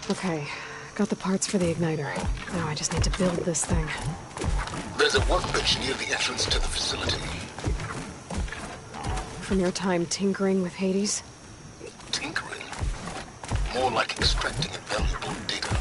Okay, got the parts for the igniter. Now I just need to build this thing. There's a workbench near the entrance to the facility. From your time tinkering with Hades? Tinkering? More like extracting a valuable data.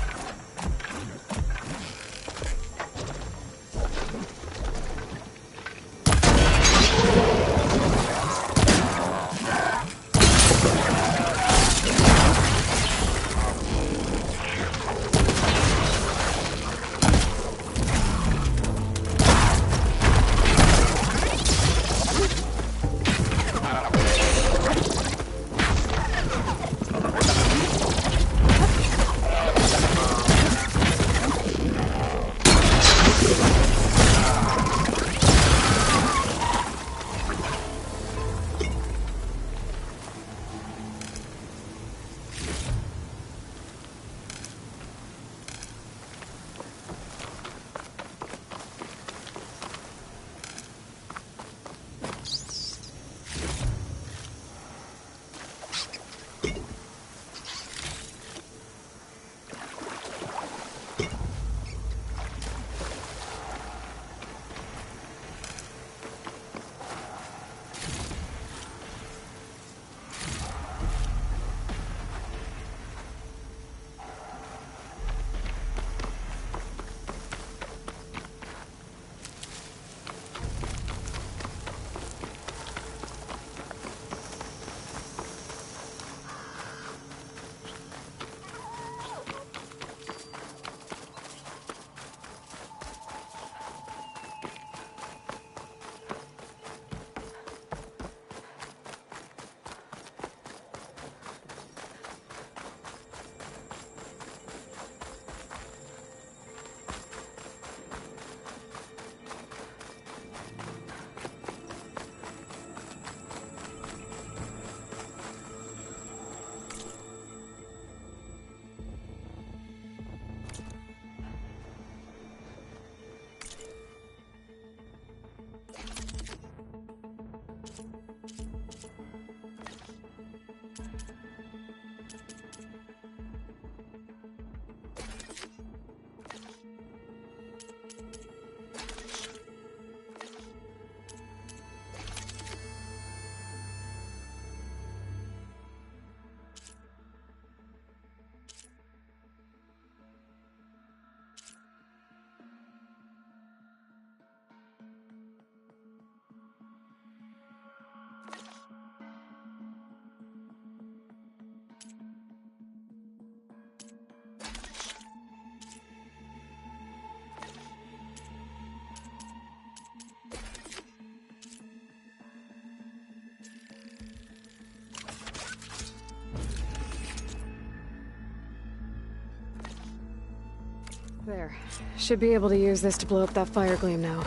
There. Should be able to use this to blow up that fire gleam now.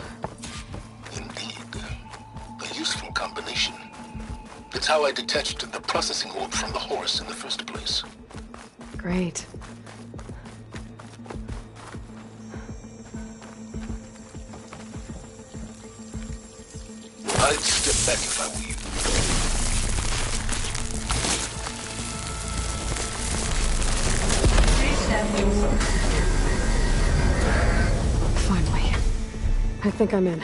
Indeed. A useful combination. It's how I detached the processing orb from the horse in the first place. Great. I'd step back if I were you. Finally. I think I'm in.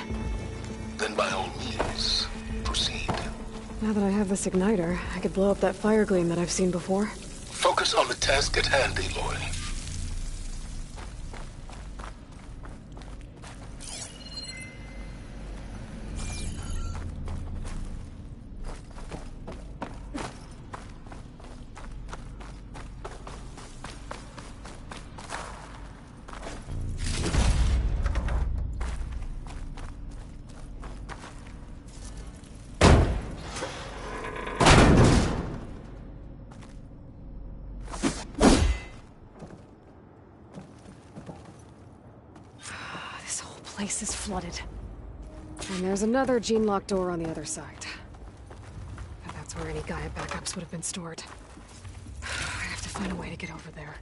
Then by all means, proceed. Now that I have this igniter, I could blow up that fire gleam that I've seen before. Focus on the task at hand, Aloy. This whole place is flooded. And there's another gene-locked door on the other side. And that's where any Gaia backups would have been stored. I have to find a way to get over there.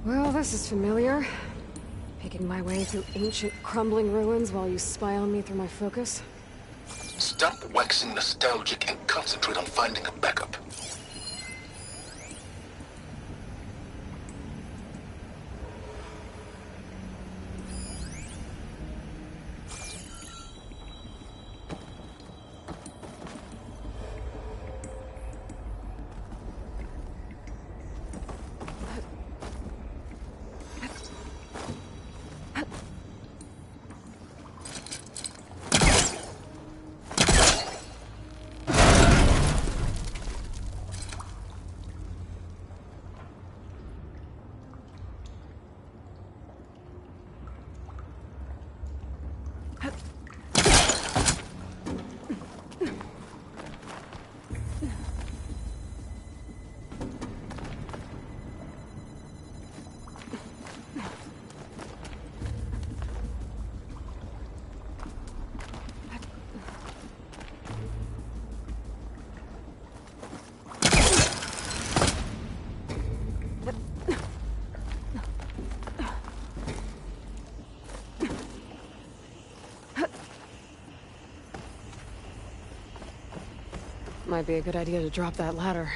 Well, this is familiar. Making my way through ancient, crumbling ruins while you spy on me through my focus. Stop waxing nostalgic and concentrate on finding a backup. Might be a good idea to drop that ladder.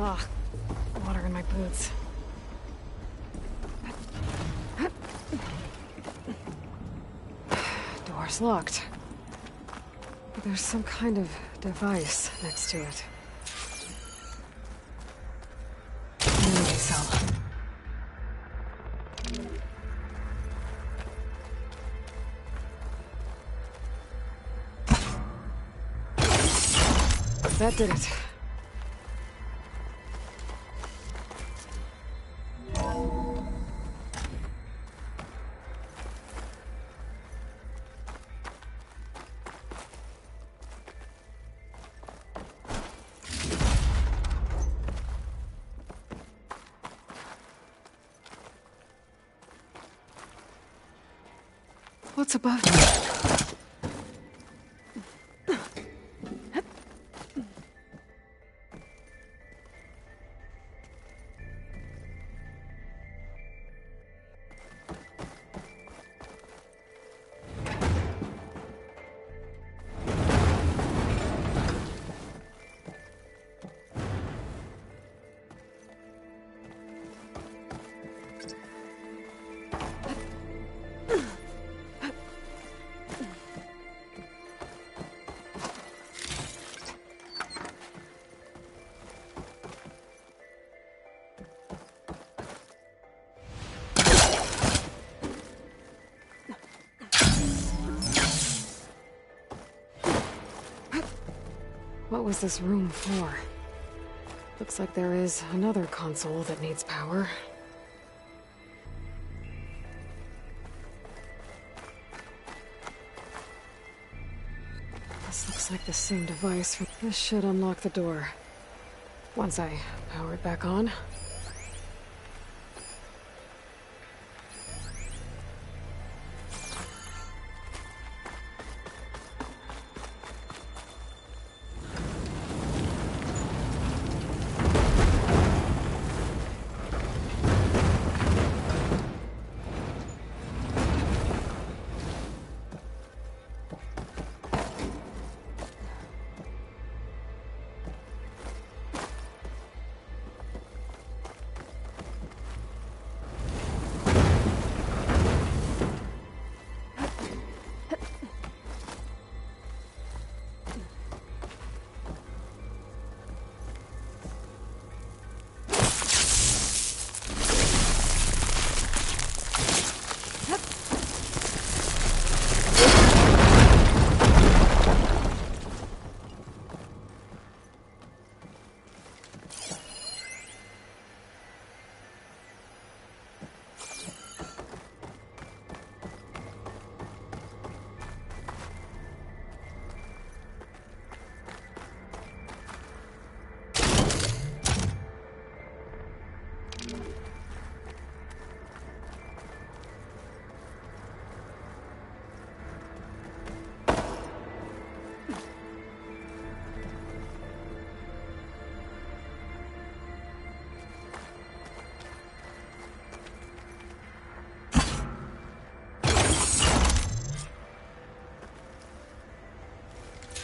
Ugh, water in my boots. Door's locked. But there's some kind of device next to it. Memory cell. That did it. What's above me? What was this room for? Looks like there is another console that needs power. This looks like the same device. This should unlock the door. Once I power it back on.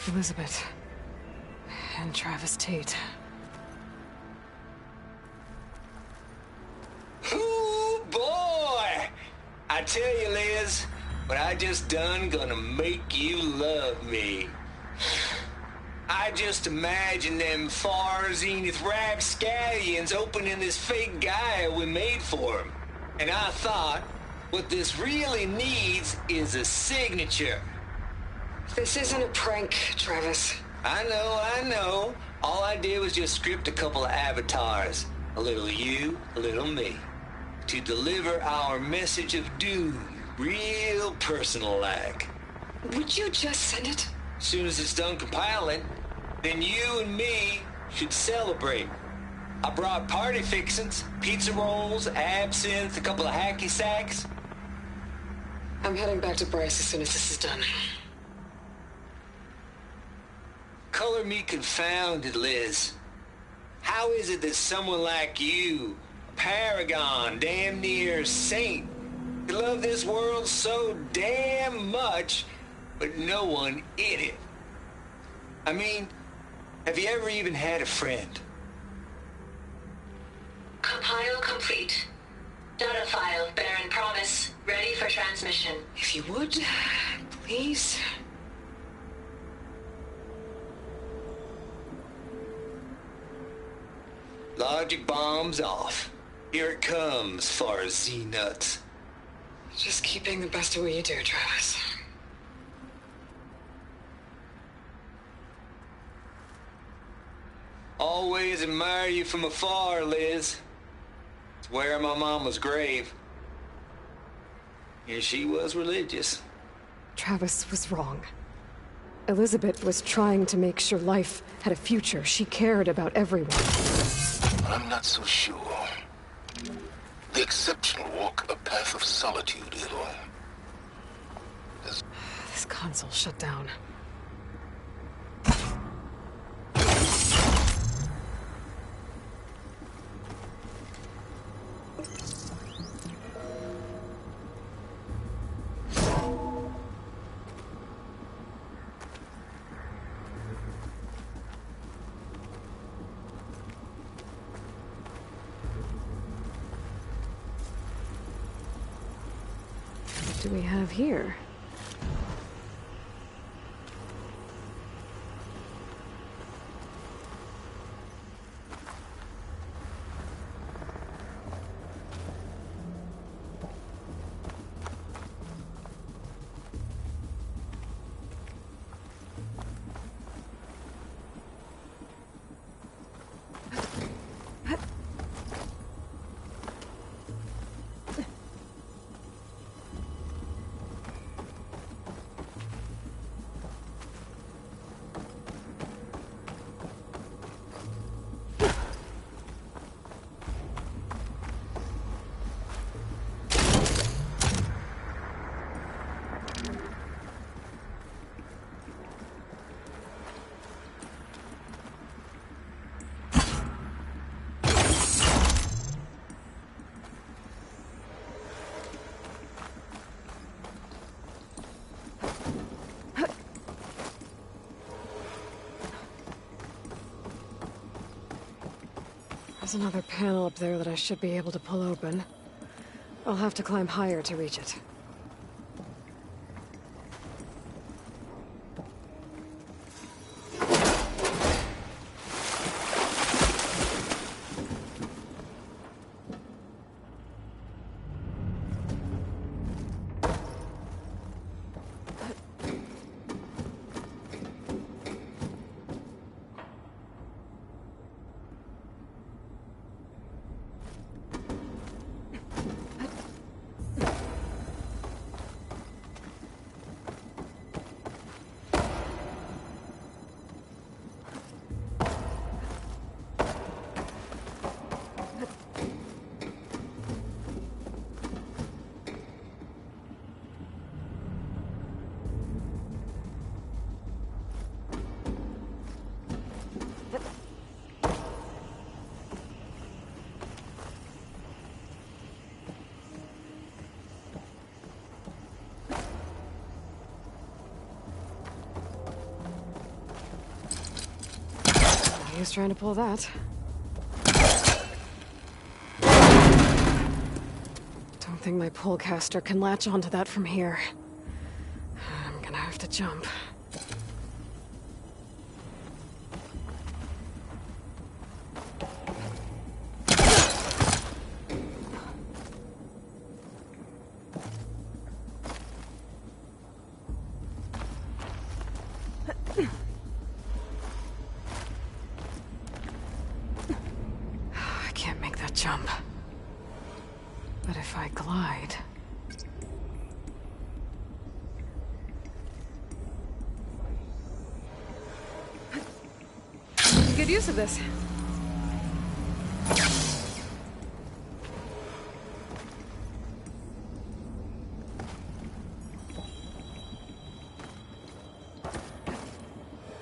Elizabeth. And Travis Tate. Ooh, boy! I tell you, Liz, what I just done gonna make you love me. I just imagine them far zenith rapscallions opening this fake guy we made for him. And I thought, what this really needs is a signature. This isn't a prank, Travis. I know. All I did was just script a couple of avatars. A little you, a little me. To deliver our message of doom, real personal-like. Would you just send it? As soon as it's done compiling, then you and me should celebrate. I brought party fixins, pizza rolls, absinthe, a couple of hacky sacks. I'm heading back to Bryce as soon as this is done. Color me confounded, Liz. How is it that someone like you, a paragon, damn near saint, could love this world so damn much, but no one in it? I mean, have you ever even had a friend? Compile complete. Data file, Baron Promise, ready for transmission. If you would, please. Logic bomb's off. Here it comes, far as Z-nuts. Just keep being the best at what you do, Travis. Always admire you from afar, Liz. It's where my mama's grave. And she was religious. Travis was wrong. Elizabeth was trying to make sure life had a future. She cared about everyone. I'm not so sure. The exceptional walk a path of solitude, Aloy. This console shut down. What do we have here? There's another panel up there that I should be able to pull open. I'll have to climb higher to reach it. He was trying to pull that. Don't think my pullcaster can latch onto that from here. I'm gonna have to jump. Jump. But if I glide... Good use of this.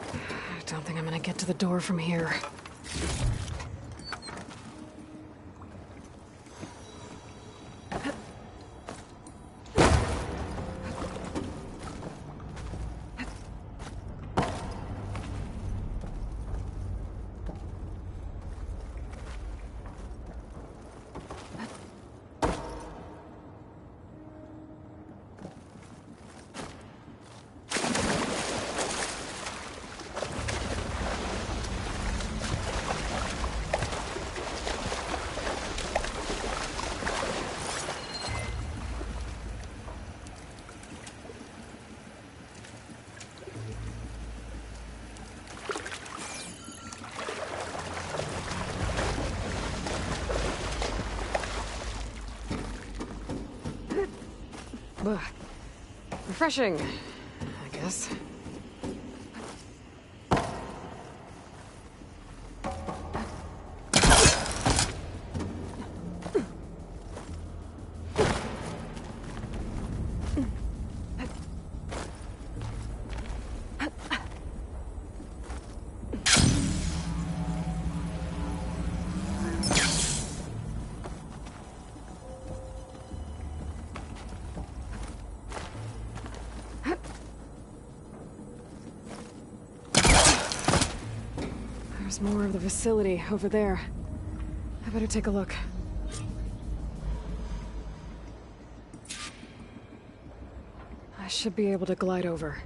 I don't think I'm gonna get to the door from here. Ugh. Refreshing, I guess. There's more of the facility over there. I better take a look. I should be able to glide over.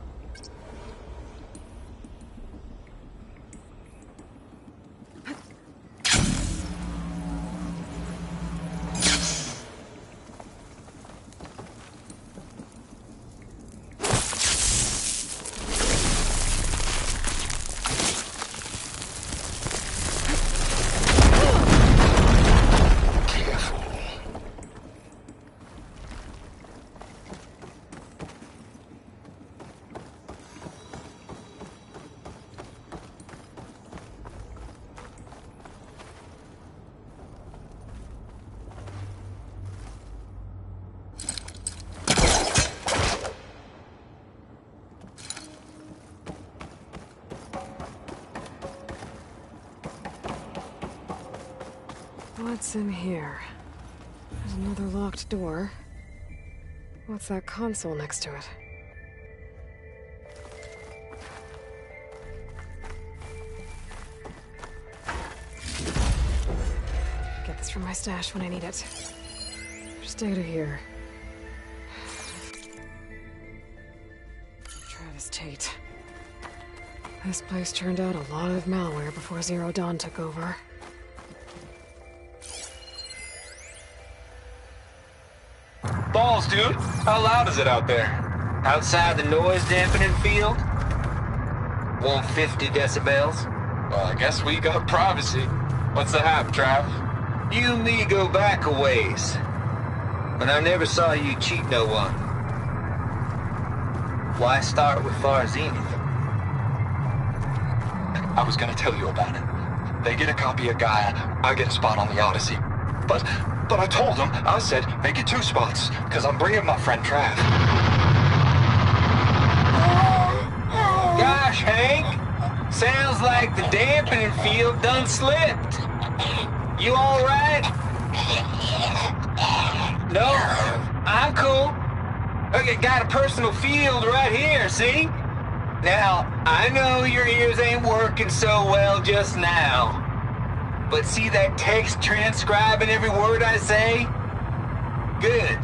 What's in here? There's another locked door. What's that console next to it? Get this from my stash when I need it. Just out of here. Travis Tate. This place turned out a lot of malware before Zero Dawn took over. Balls, dude. How loud is it out there? Outside the noise dampening field? 150 decibels? Well, I guess we got privacy. What's the hap, Trav? You and me go back a ways. But I never saw you cheat no one. Why start with Far Zenith? I was gonna tell you about it. They get a copy of Gaia, I get a spot on the Odyssey. But I told them, I said, make it 2 spots, because I'm bringing my friend Trav. Gosh, Hank. Sounds like the dampening field done slipped. You all right? No, I'm cool. Okay, got a personal field right here, see? Now, I know your ears ain't working so well just now. But see that text transcribing every word I say? Good.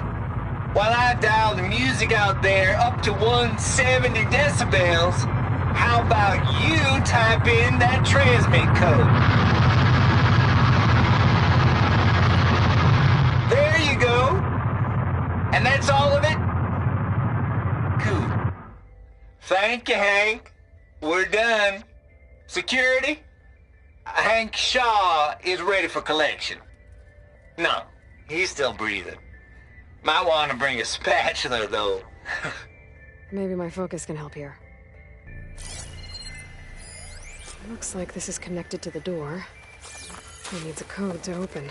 While I dial the music out there up to 170 decibels, how about you type in that transmit code? There you go. And that's all of it? Cool. Thank you, Hank. We're done. Security? Hank Shaw is ready for collection. No, he's still breathing. Might want to bring a spatula, though. Maybe my focus can help here. Looks like this is connected to the door. It needs a code to open.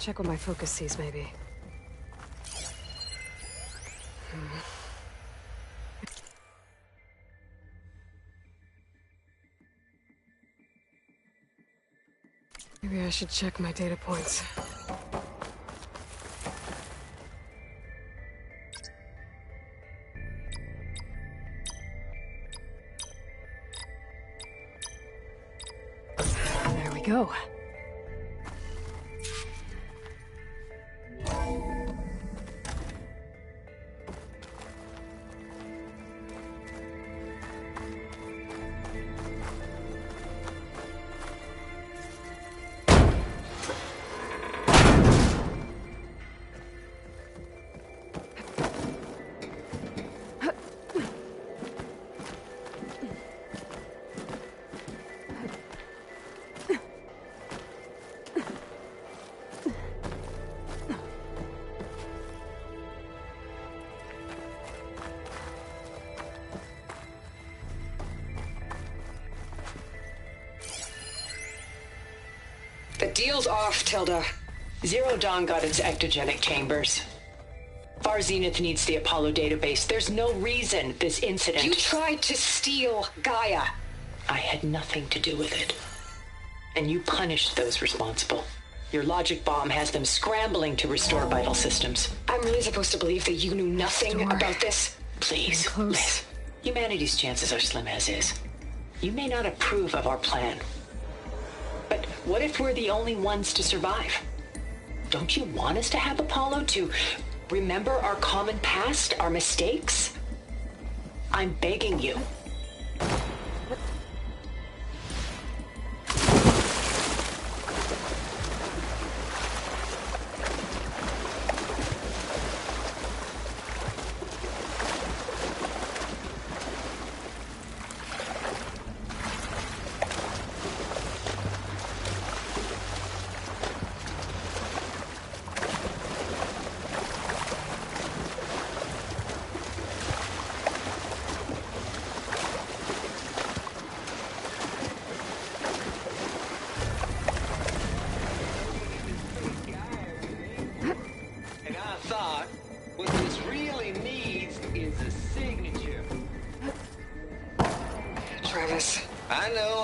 Check what my focus sees, maybe. Maybe I should check my data points. There we go. The deal's off, Tilda. Zero Dawn got its ectogenic chambers. Far Zenith needs the Apollo database. There's no reason this incident... You tried to steal Gaia. I had nothing to do with it. And you punished those responsible. Your logic bomb has them scrambling to restore vital systems. I'm really supposed to believe that you knew nothing about this? Please, Liz. Humanity's chances are slim as is. You may not approve of our plan. But what if we're the only ones to survive? Don't you want us to have Apollo to remember our common past, our mistakes? I'm begging you. I know.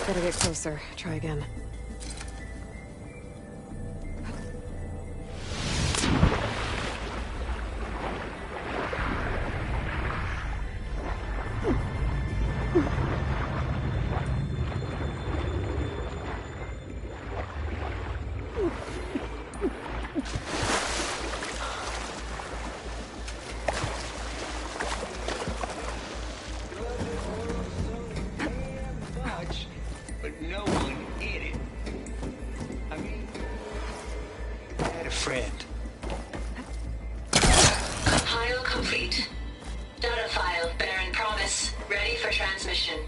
Gotta get closer. Try again. But no one hit it. I mean, I had a friend. Compile complete. Data file, Baron Promise, ready for transmission.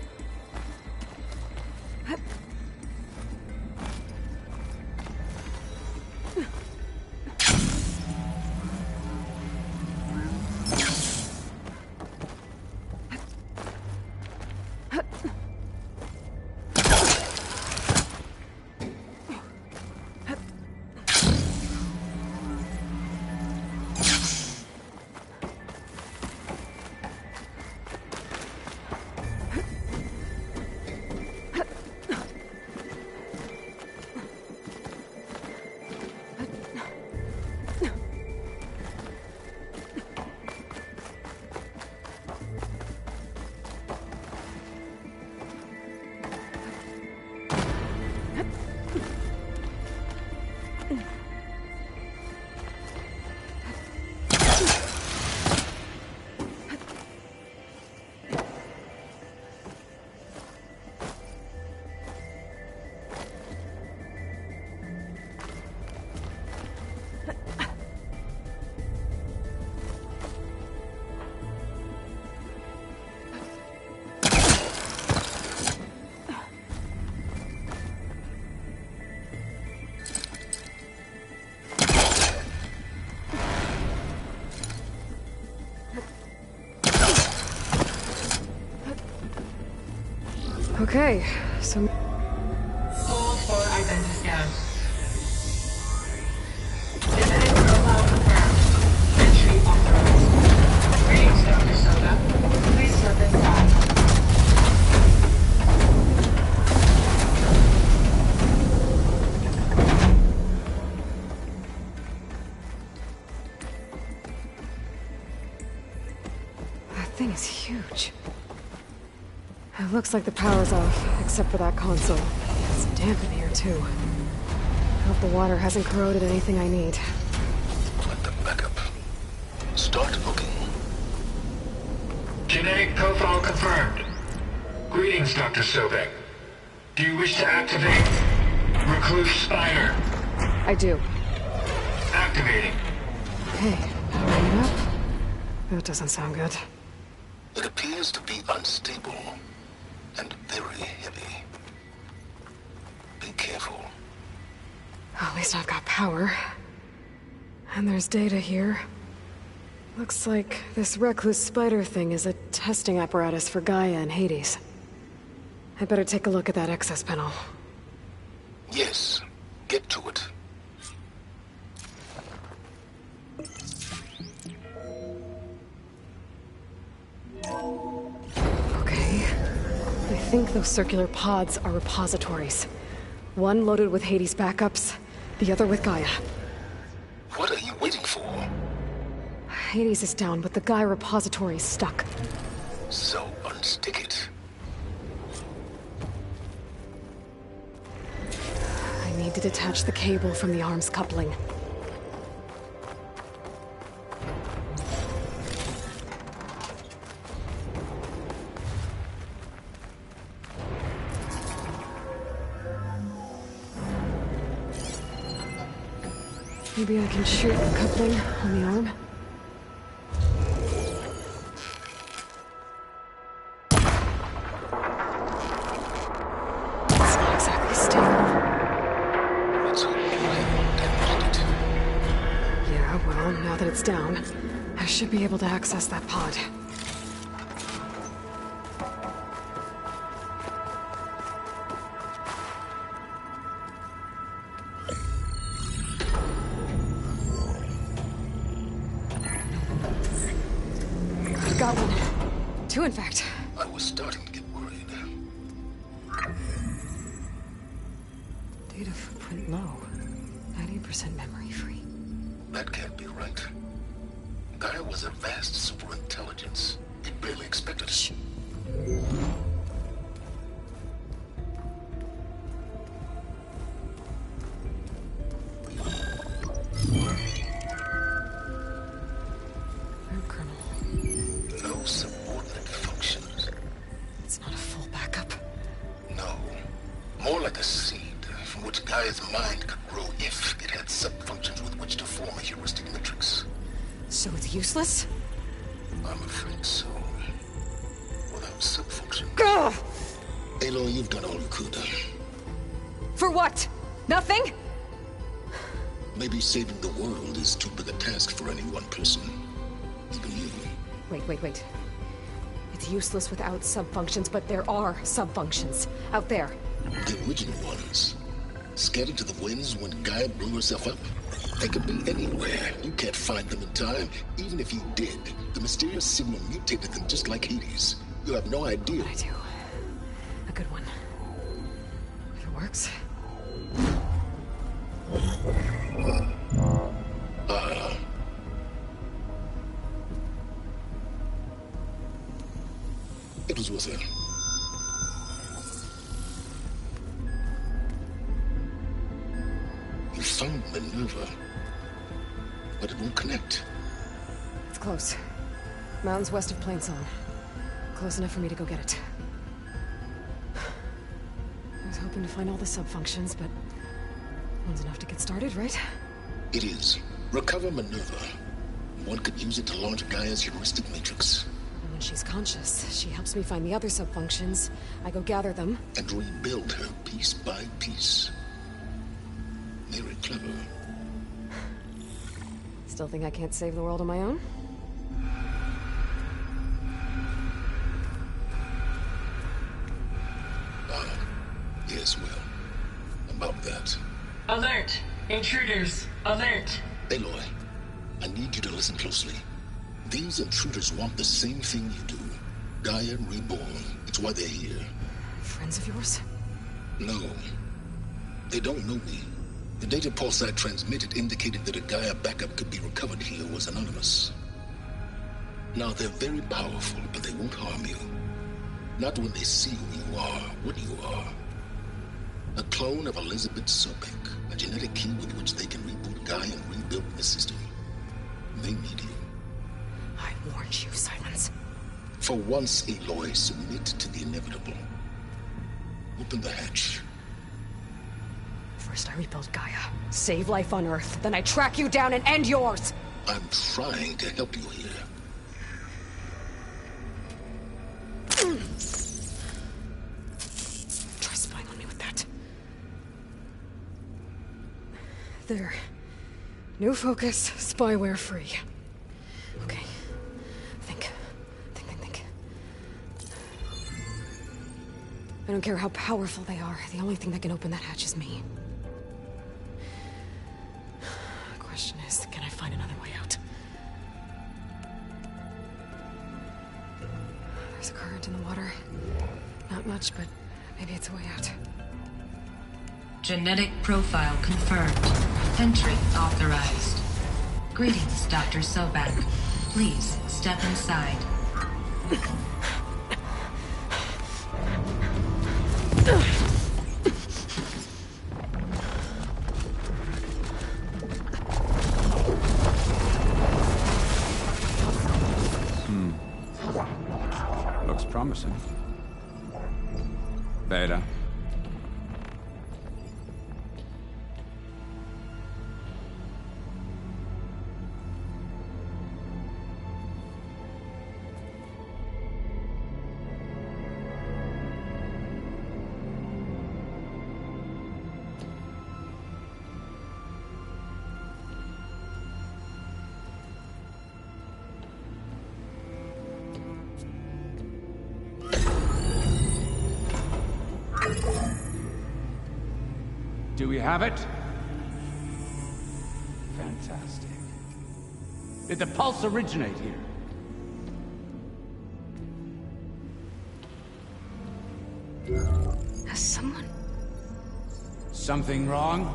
Okay, so... Hold for identity scan. Genetic profile confirmed. Entry authorized. Greetings, Dr. Soda. Please step inside. That thing is huge. It looks like the power's off, except for that console. It's damp in here, too. Hope the water hasn't corroded anything I need. Let them back up. Start looking. Genetic profile confirmed. Greetings, Dr. Sobek. Do you wish to activate Recluse Spider? I do. Activating. Okay, powering it up. That doesn't sound good. It appears to be unstable and very heavy. Be careful. At least I've got power. And there's data here. Looks like this recluse spider thing is a testing apparatus for Gaia and Hades. I better take a look at that access panel. Yes, get to it. Okay. I think those circular pods are repositories. One loaded with Hades backups, the other with Gaia. What are you waiting for? Hades is down, but the Gaia repository is stuck. So unstick it. I need to detach the cable from the arms coupling. Maybe I can shoot the coupling on the arm? It's not exactly stable. Let's hope I damaged it. Yeah, well, now that it's down, I should be able to access that pod. Got one. Two, in fact. I was starting to get worried. went low. 90% memory free. That can't be right. Gaia was a vast superintelligence. It barely expected us. Root kernel. No subordinate functions. It's not a full backup. No. More like a seed from which Gaia's mind could grow if it had sub-functions with which to form a heuristic matrix. So it's useless? I'm afraid so. Without sub-functions. Gah! Aloy, you've done all you could. For what? Nothing? Maybe saving the world is too big a task for any one person. Even you. Wait. It's useless without sub-functions, but there are sub-functions out there. The original ones. Scattered to the winds when Gaia blew herself up? They could be anywhere. You can't find them in time. Even if you did, the mysterious signal mutated them just like Hades. You have no idea. I do. A good one. If it works. It was with her. You found Minerva, but it won't connect. It's close. Mountains west of Plainsong. Close enough for me to go get it. I was hoping to find all the sub-functions, but one's enough to get started, right? It is. Recover Minerva. One could use it to launch Gaia's heuristic matrix. And when she's conscious, she helps me find the other sub-functions. I go gather them. And rebuild her piece by piece. Very clever. Still think I can't save the world on my own? Yes, well, about that. Alert! Intruders! Alert! Aloy, I need you to listen closely. These intruders want the same thing you do. Gaia reborn. It's why they're here. Friends of yours? No. They don't know me. The data pulse I transmitted indicated that a Gaia backup could be recovered here was anonymous. Now, they're very powerful, but they won't harm you. Not when they see who you are, what you are. A clone of Elizabeth Sobek, a genetic key with which they can reboot Gaia and rebuild the system. They need you. I warned you, Silence. For once, Aloy, submit to the inevitable. Open the hatch. First I rebuild Gaia, save life on Earth, then I track you down and end yours! I'm trying to help you here. Try spying on me with that. There. New focus, spyware free. Okay. Think. I don't care how powerful they are. The only thing that can open that hatch is me. The question is, can I find another way out? There's a current in the water. Not much, but maybe it's a way out. Genetic profile confirmed. Entry authorized. Greetings, Dr. Sobek. Please step inside. Looks promising. Beta. Do we have it? Fantastic. Did the pulse originate here? Has someone... Something wrong?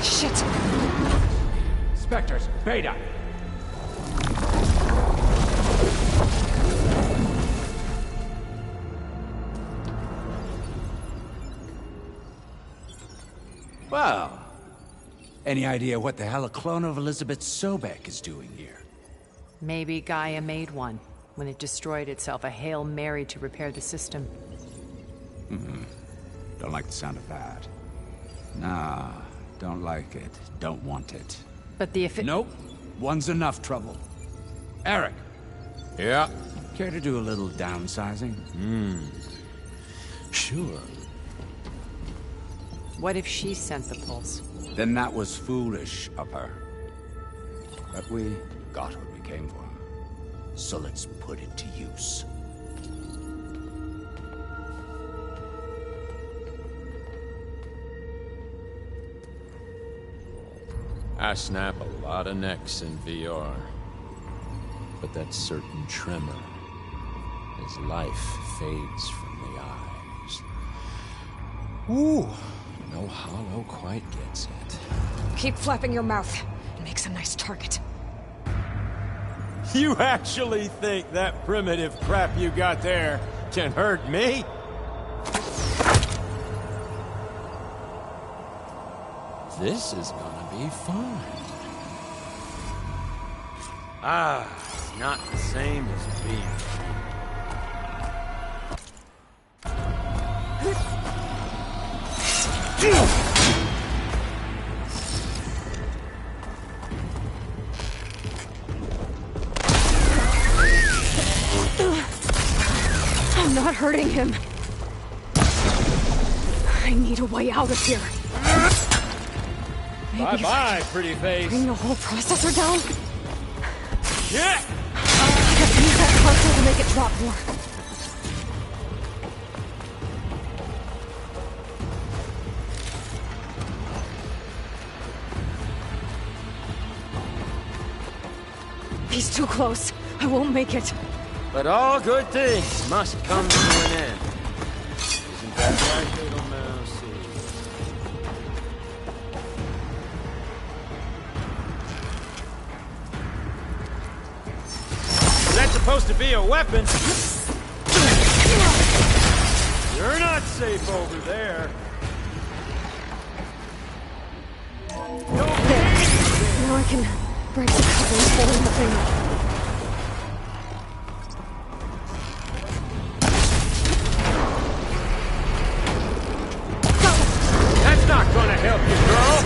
Shit! Spectres, Beta! Well, any idea what the hell a clone of Elizabeth Sobek is doing here? Maybe Gaia made one when it destroyed itself, a Hail Mary to repair the system. Don't like the sound of that. Nah, don't like it. Don't want it. But the Nope. One's enough trouble. Eric. Yeah? Care to do a little downsizing? Sure. What if she sent the pulse? Then that was foolish of her. But we got what we came for. So let's put it to use. I snap a lot of necks in VR. But that certain tremor as life fades from the eyes. Ooh, no hollow quite gets it. Keep flapping your mouth. It makes a nice target. You actually think that primitive crap you got there can hurt me? This is gonna be fun. It's not the same as being. I'm not hurting him. I need a way out of here. Maybe Bye-bye, pretty face. bring the whole processor down? Yeah! I have to use that console to make it drop more. He's too close. I won't make it. But all good things must come to an end. Isn't that right, little mousey? That's supposed to be a weapon. You're not safe over there. There. Now I can break the cover holding the thing up. That's not gonna help you, girl.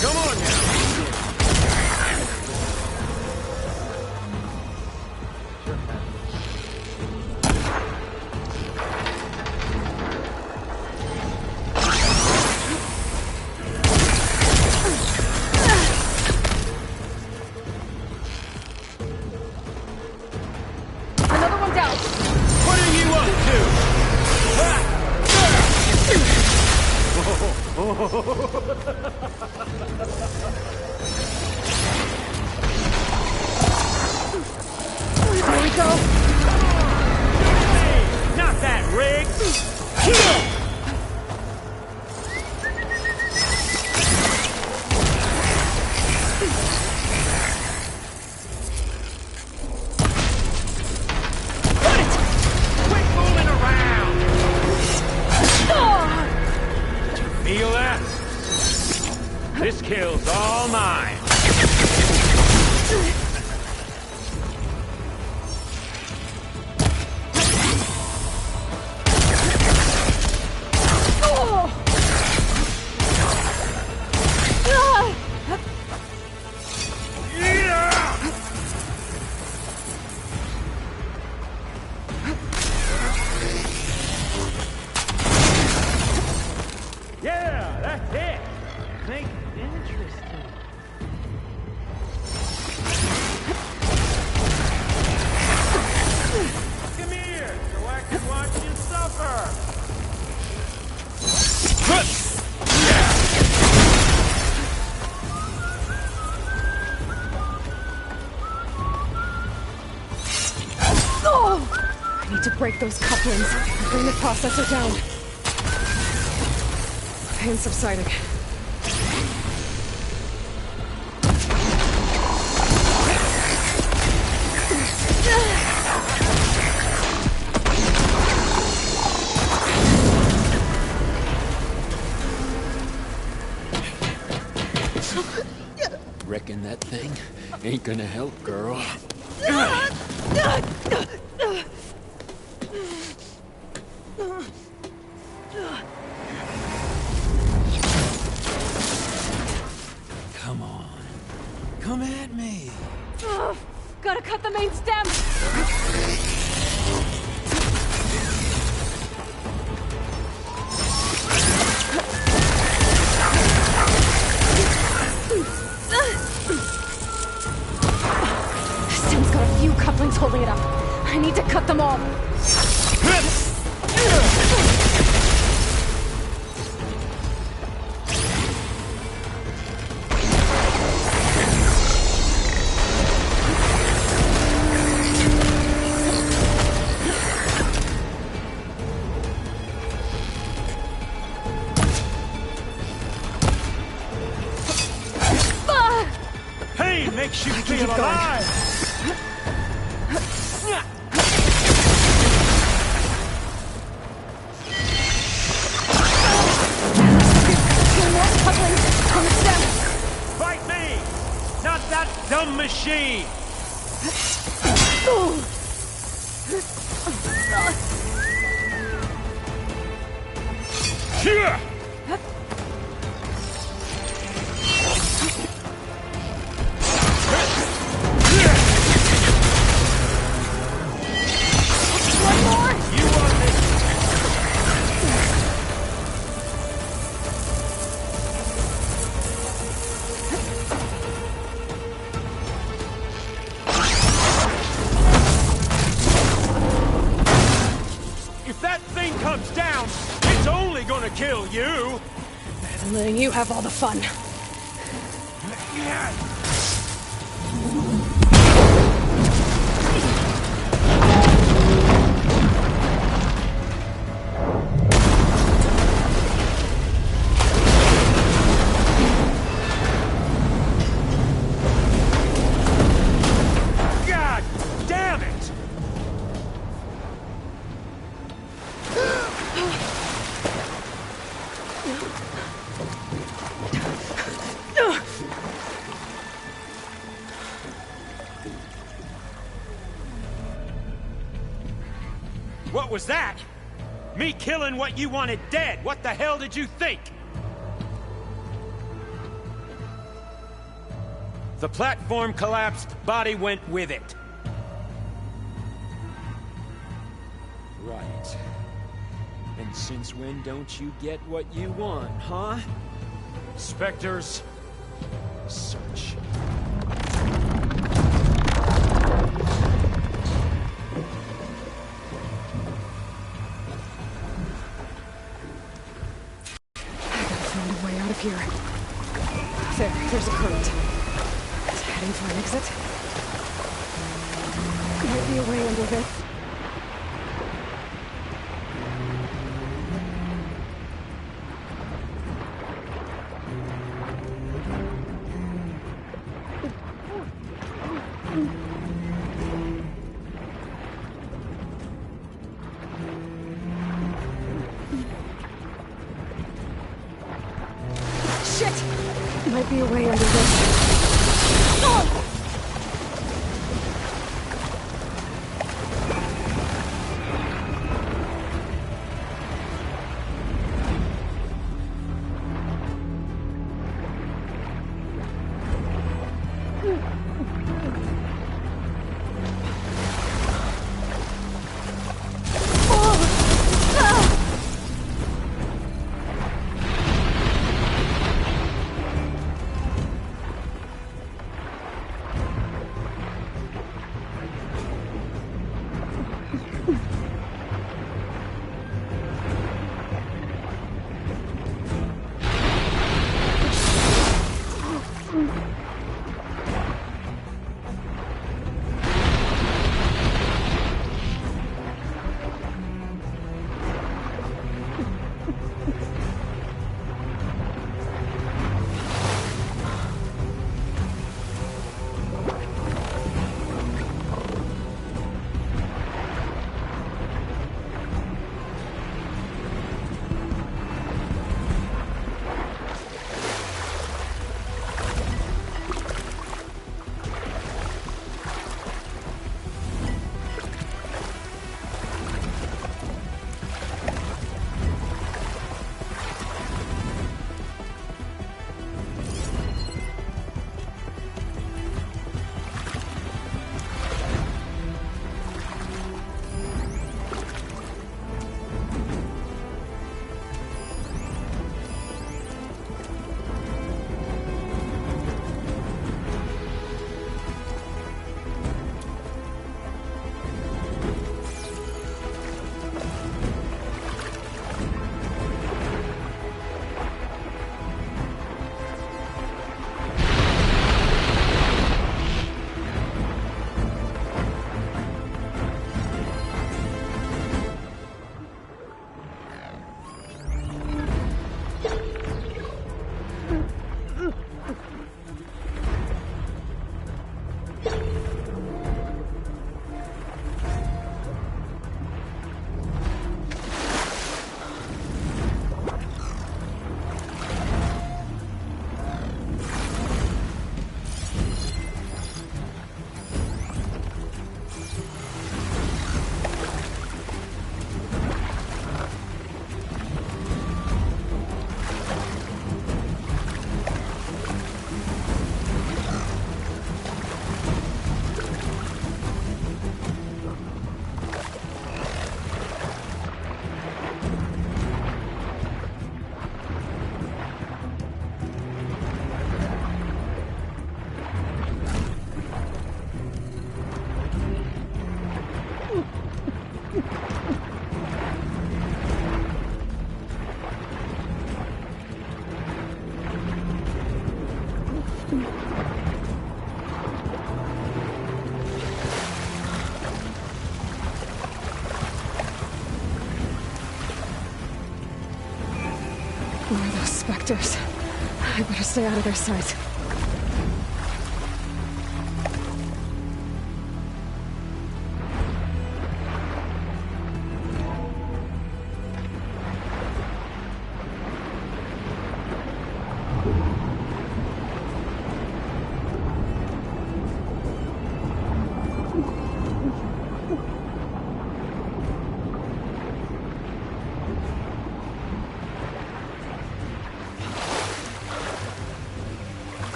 Come on now. Another one down. What are you up There we go. Not that rig. Quit fooling around. Did you feel that? This kill's all mine. Yeah, that's it. Make it interesting. Come here, so I can watch you suffer. break those couplings and bring the processor down. Pain subsiding. Reckon that thing ain't gonna help, girl. Come on. Come at me. Gotta cut the main stem! Stem's got a few couplings holding it up. I need to cut them all. Pain makes you feel alive! Fight me! Not that dumb machine! Here! If that thing comes down, it's only gonna kill you! I'm letting you have all the fun. God damn it! What was that? Me killing what you wanted dead. What the hell did you think? The platform collapsed, body went with it. Right. And since when don't you get what you want, huh? Spectres, Search. Find a way out of here. There's a current. It's heading for an exit. Might be a way under this. Shit! Might be a way under this. Oh! Vectors. I better stay out of their sight.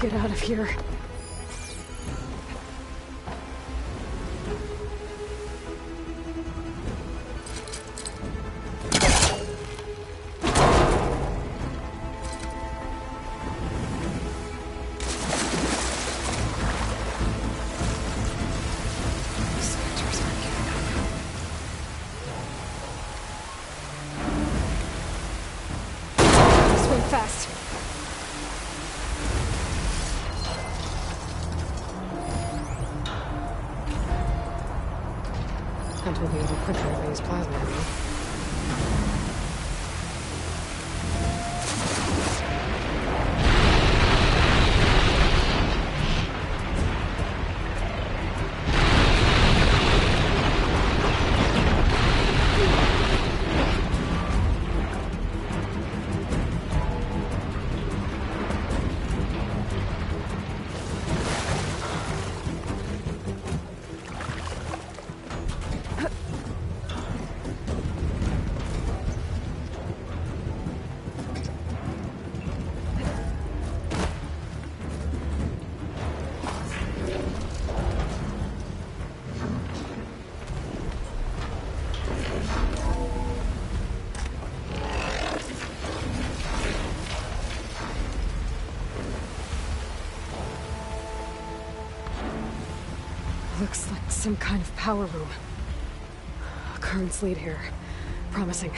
Get out of here. Swing fast. And we'll be able to quickly raise plasma now. Looks like some kind of power room. Currents lead here. Promising.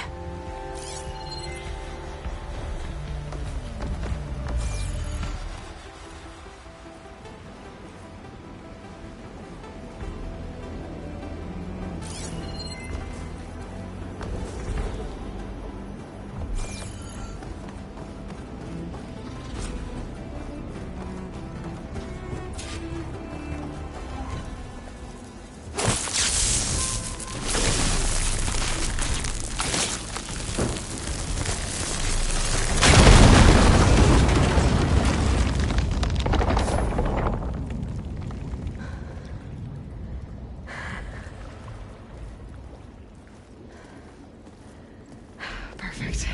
Perfect.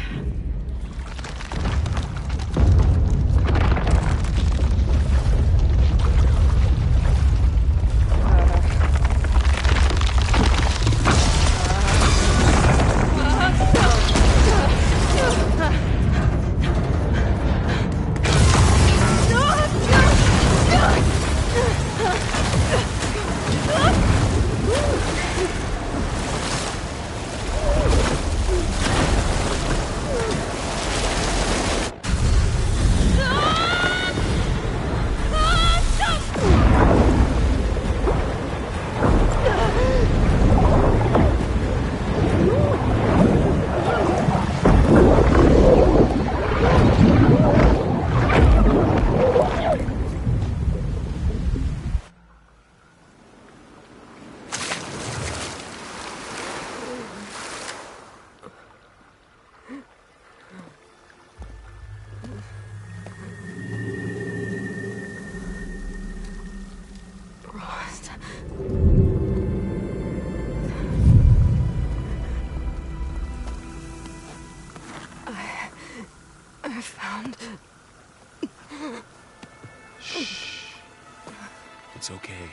It's okay.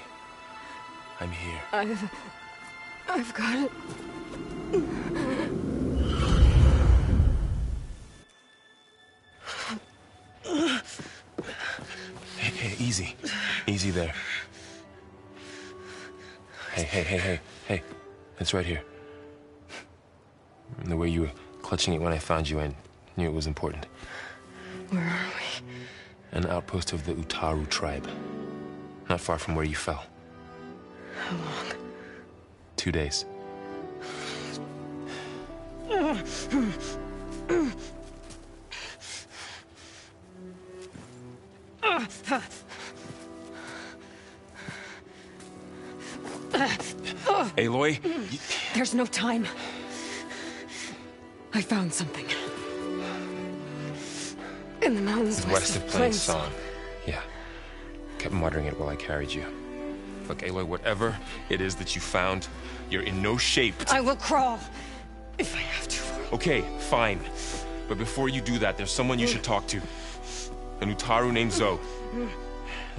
I'm here. I've got it. Hey, easy. Easy there. Hey. It's right here. The way you were clutching it when I found you, I knew it was important. Where are we? An outpost of the Utaru tribe. Not far from where you fell. How long? 2 days. Aloy? There's no time. I found something. In the mountains West of Plain Song. Yeah. Kept muttering it while I carried you. Look, Aloy, whatever it is that you found, you're in no shape to... I will crawl, if I have to. Okay, fine. But before you do that, there's someone you should talk to. An Utaru named Zoe.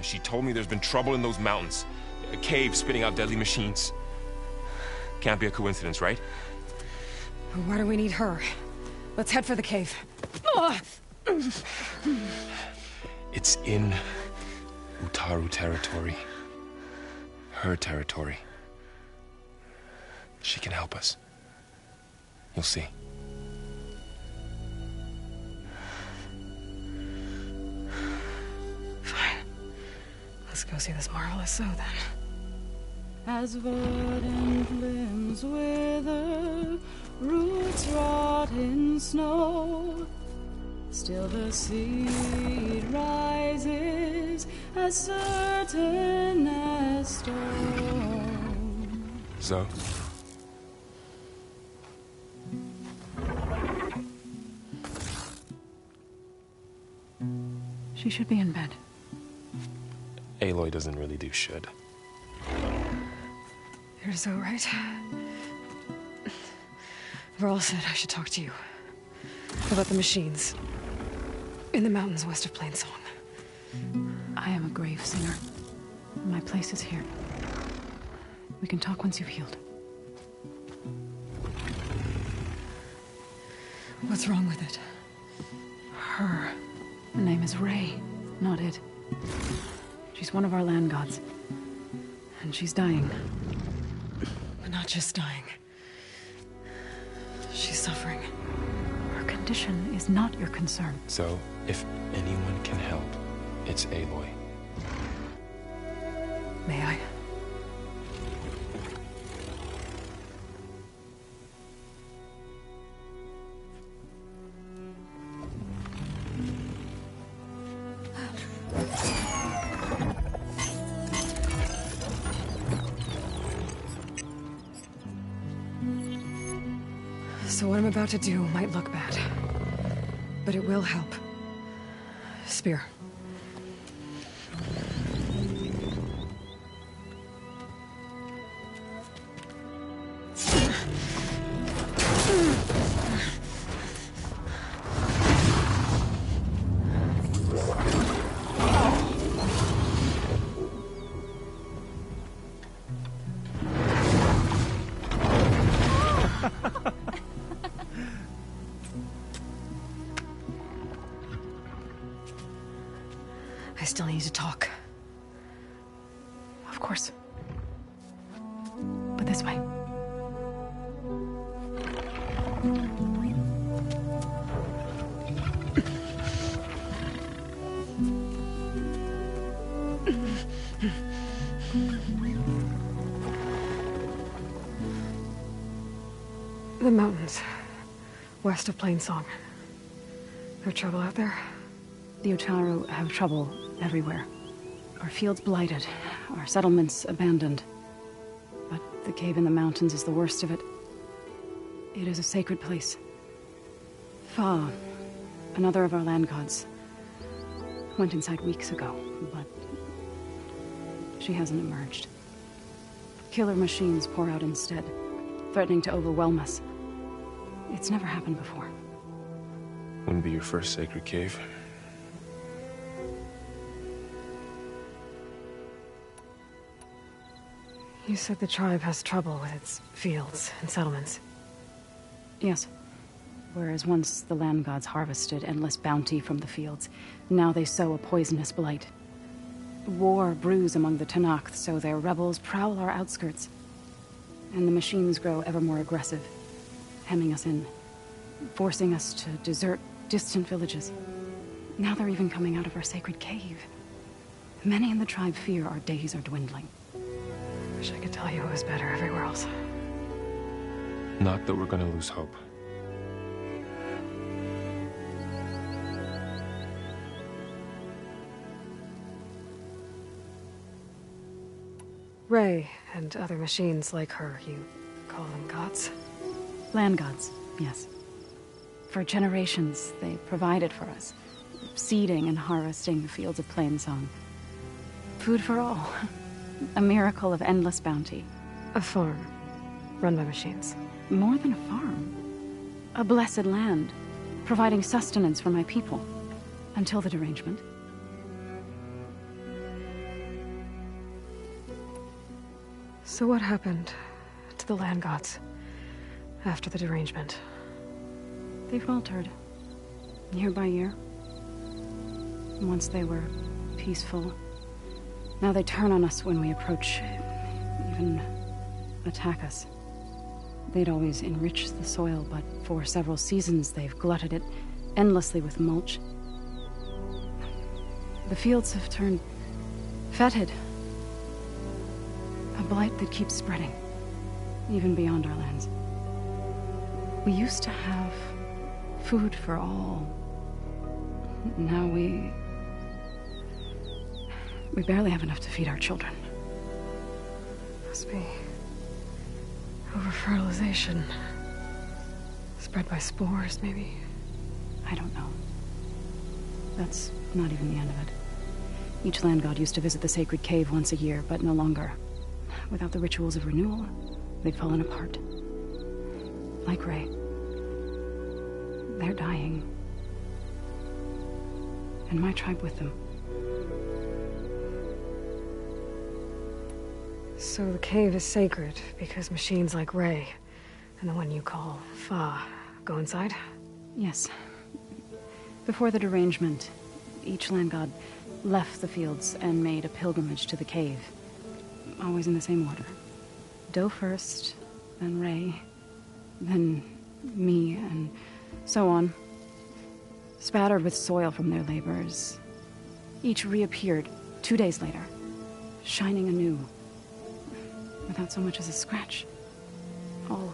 She told me there's been trouble in those mountains. A cave spitting out deadly machines. Can't be a coincidence, right? Why do we need her? Let's head for the cave. It's in Utaru territory. Her territory. She can help us. You'll see. Fine. Let's go see this marvelous Zoe then. As verdant limbs wither, roots rot in snow, still the seed rises as certain as stone. Zoe? She should be in bed. Aloy doesn't really do should. You're Zoe, right? Varl said I should talk to you. About the machines. In the mountains west of Plain Song. I am a grave singer. My place is here. We can talk once you've healed. What's wrong with it? Her. Her name is Ray, not it. She's one of our land gods. And she's dying. But not just dying. She's suffering. Her condition is not your concern. So, if anyone can help, it's Aloy. May I? So what I'm about to do might look bad, but it will help. Spear. I still need to talk. Of course. But this way. The mountains. West of Plain Song. There trouble out there? The Utaru have trouble everywhere. Our fields blighted, our settlements abandoned. But the cave in the mountains is the worst of it. It is a sacred place. Fa, another of our land gods, went inside weeks ago, but she hasn't emerged. Killer machines pour out instead, threatening to overwhelm us. It's never happened before. Wouldn't be your first sacred cave. You said the tribe has trouble with its fields and settlements. Yes. Whereas once the land gods harvested endless bounty from the fields, now they sow a poisonous blight. War brews among the Tanakh, so their rebels prowl our outskirts. And the machines grow ever more aggressive, hemming us in, forcing us to desert distant villages. Now they're even coming out of our sacred cave. Many in the tribe fear our days are dwindling. Wish I could tell you it was better everywhere else. Not that we're gonna lose hope. Ray and other machines like her, you call them gods? Land gods, yes. For generations, they provided for us, seeding and harvesting the fields of Plainsong. Food for all. A miracle of endless bounty. A farm, run by machines. More than a farm. A blessed land, providing sustenance for my people. Until the derangement. So what happened to the land gods after the derangement? They faltered, year by year. Once they were peaceful. Now they turn on us when we approach, even attack us. They'd always enriched the soil, but for several seasons they've glutted it endlessly with mulch. The fields have turned fetid. A blight that keeps spreading, even beyond our lands. We used to have food for all. Now we barely have enough to feed our children. Must be over-fertilization. Spread by spores, maybe? I don't know. That's not even the end of it. Each land god used to visit the sacred cave once a year, but no longer. Without the rituals of renewal, they'd fallen apart. Like Ray. They're dying. And my tribe with them. So the cave is sacred because machines like Ray and the one you call Fa go inside? Yes. Before the derangement, each land god left the fields and made a pilgrimage to the cave. Always in the same order. Do first, then Ray, then me, and so on. Spattered with soil from their labors. Each reappeared 2 days later, shining anew. Without so much as a scratch. All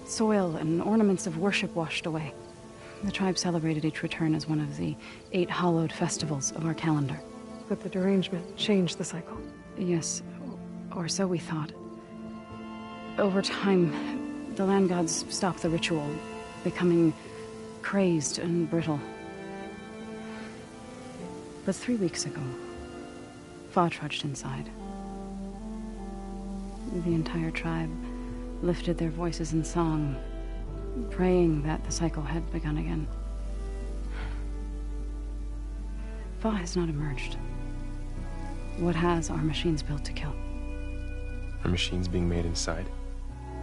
soil and ornaments of worship washed away. The tribe celebrated each return as one of the 8 hallowed festivals of our calendar. But the derangement changed the cycle. Yes, or so we thought. Over time, the land gods stopped the ritual, becoming crazed and brittle. But 3 weeks ago, Fa trudged inside. The entire tribe lifted their voices in song, praying that the cycle had begun again. Fa has not emerged. What has are machines built to kill? Are machines being made inside?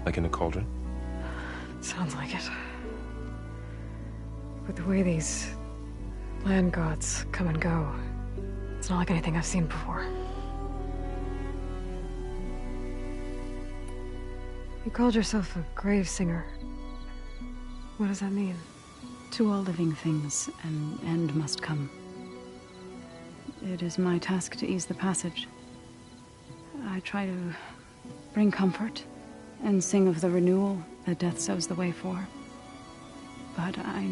Like in a cauldron? Sounds like it. But the way these land gods come and go, it's not like anything I've seen before. You called yourself a grave singer. What does that mean? To all living things, an end must come. It is my task to ease the passage. I try to bring comfort and sing of the renewal that death sows the way for. But I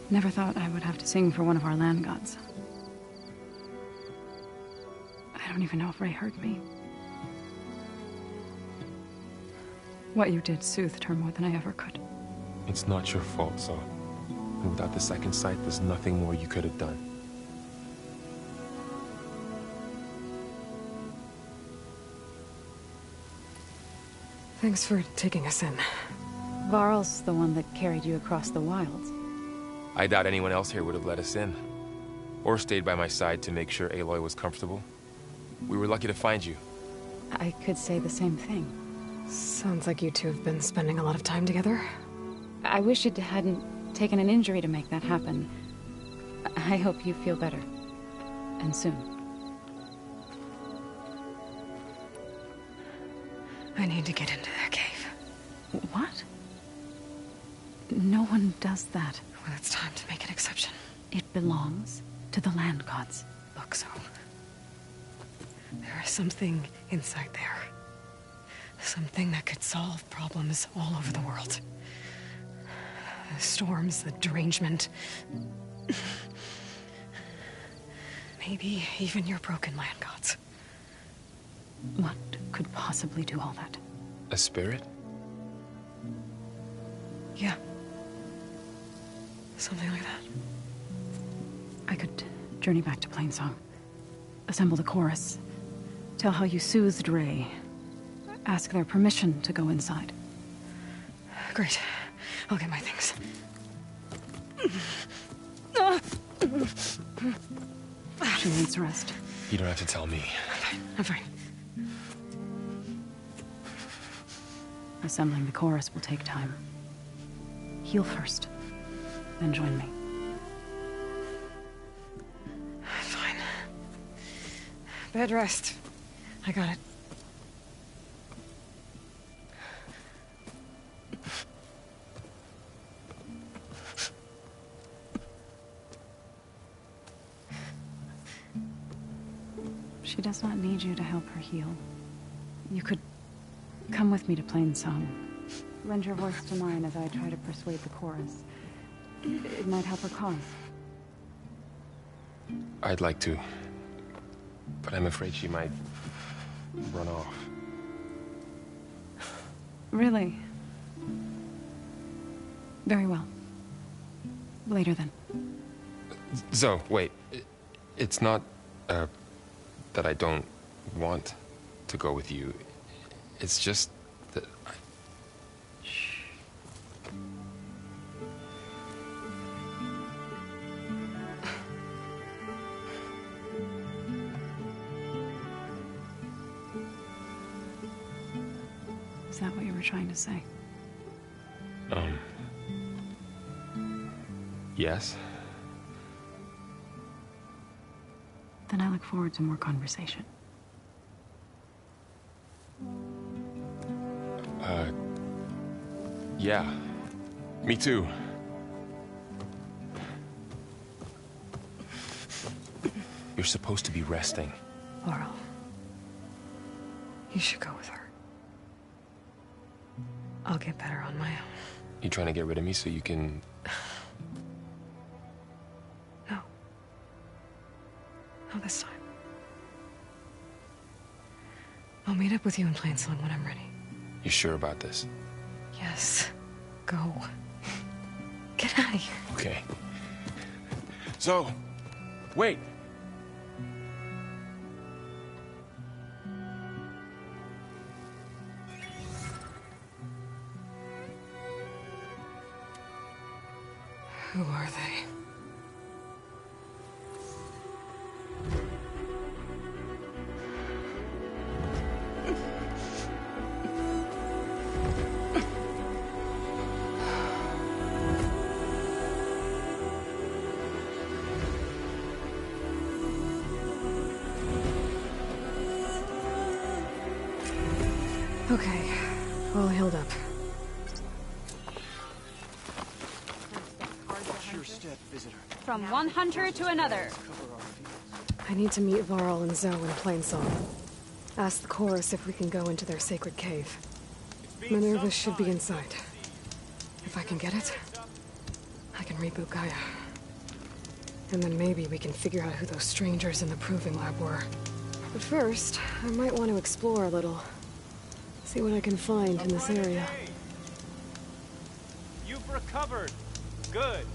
never thought I would have to sing for one of our land gods. I don't even know if Ray heard me. What you did soothed her more than I ever could. It's not your fault, Saw. And without the second sight, there's nothing more you could have done. Thanks for taking us in. Varl's the one that carried you across the wilds. I doubt anyone else here would have let us in. Or stayed by my side to make sure Aloy was comfortable. We were lucky to find you. I could say the same thing. Sounds like you two have been spending a lot of time together. I wish it hadn't taken an injury to make that happen. I hope you feel better. And soon. I need to get into their cave. What? No one does that. Well, it's time to make an exception. It belongs to the land gods. Look, so... there is something inside there. Something that could solve problems all over the world. The storms, the derangement... maybe even your broken land gods. What could possibly do all that? A spirit? Yeah. Something like that. I could journey back to Plainsong. Assemble the chorus. Tell how you soothed Ray. Ask their permission to go inside. Great. I'll get my things. She needs rest. You don't have to tell me. I'm fine. Assembling the chorus will take time. Heal first, then join me. Fine. Bed rest. I got it. She does not need you to help her heal. You could come with me to Plainsong. Lend your voice to mine as I try to persuade the chorus. It might help her cause. I'd like to. But I'm afraid she might run off. Really? Very well. Later then. Zoe, wait. It's not, that I don't want to go with you. It's just that Shh. Is that what you were trying to say? Yes? Then I look forward to more conversation. Yeah. Me too. You're supposed to be resting. Laurel. You should go with her. I'll get better on my own. You trying to get rid of me so you can... No. Not this time. I'll meet up with you in Plainsong when I'm ready. You sure about this? Yes. Go. Get out of here. Okay. So, wait. Who are they? Okay, all healed up. From one hunter to another. I need to meet Varl and Zoe in Plainsong. Ask the chorus if we can go into their sacred cave. Minerva should be inside. If I can get it, I can reboot Gaia. And then maybe we can figure out who those strangers in the proving lab were. But first, I might want to explore a little. See what I can find in this area. You've recovered. Good.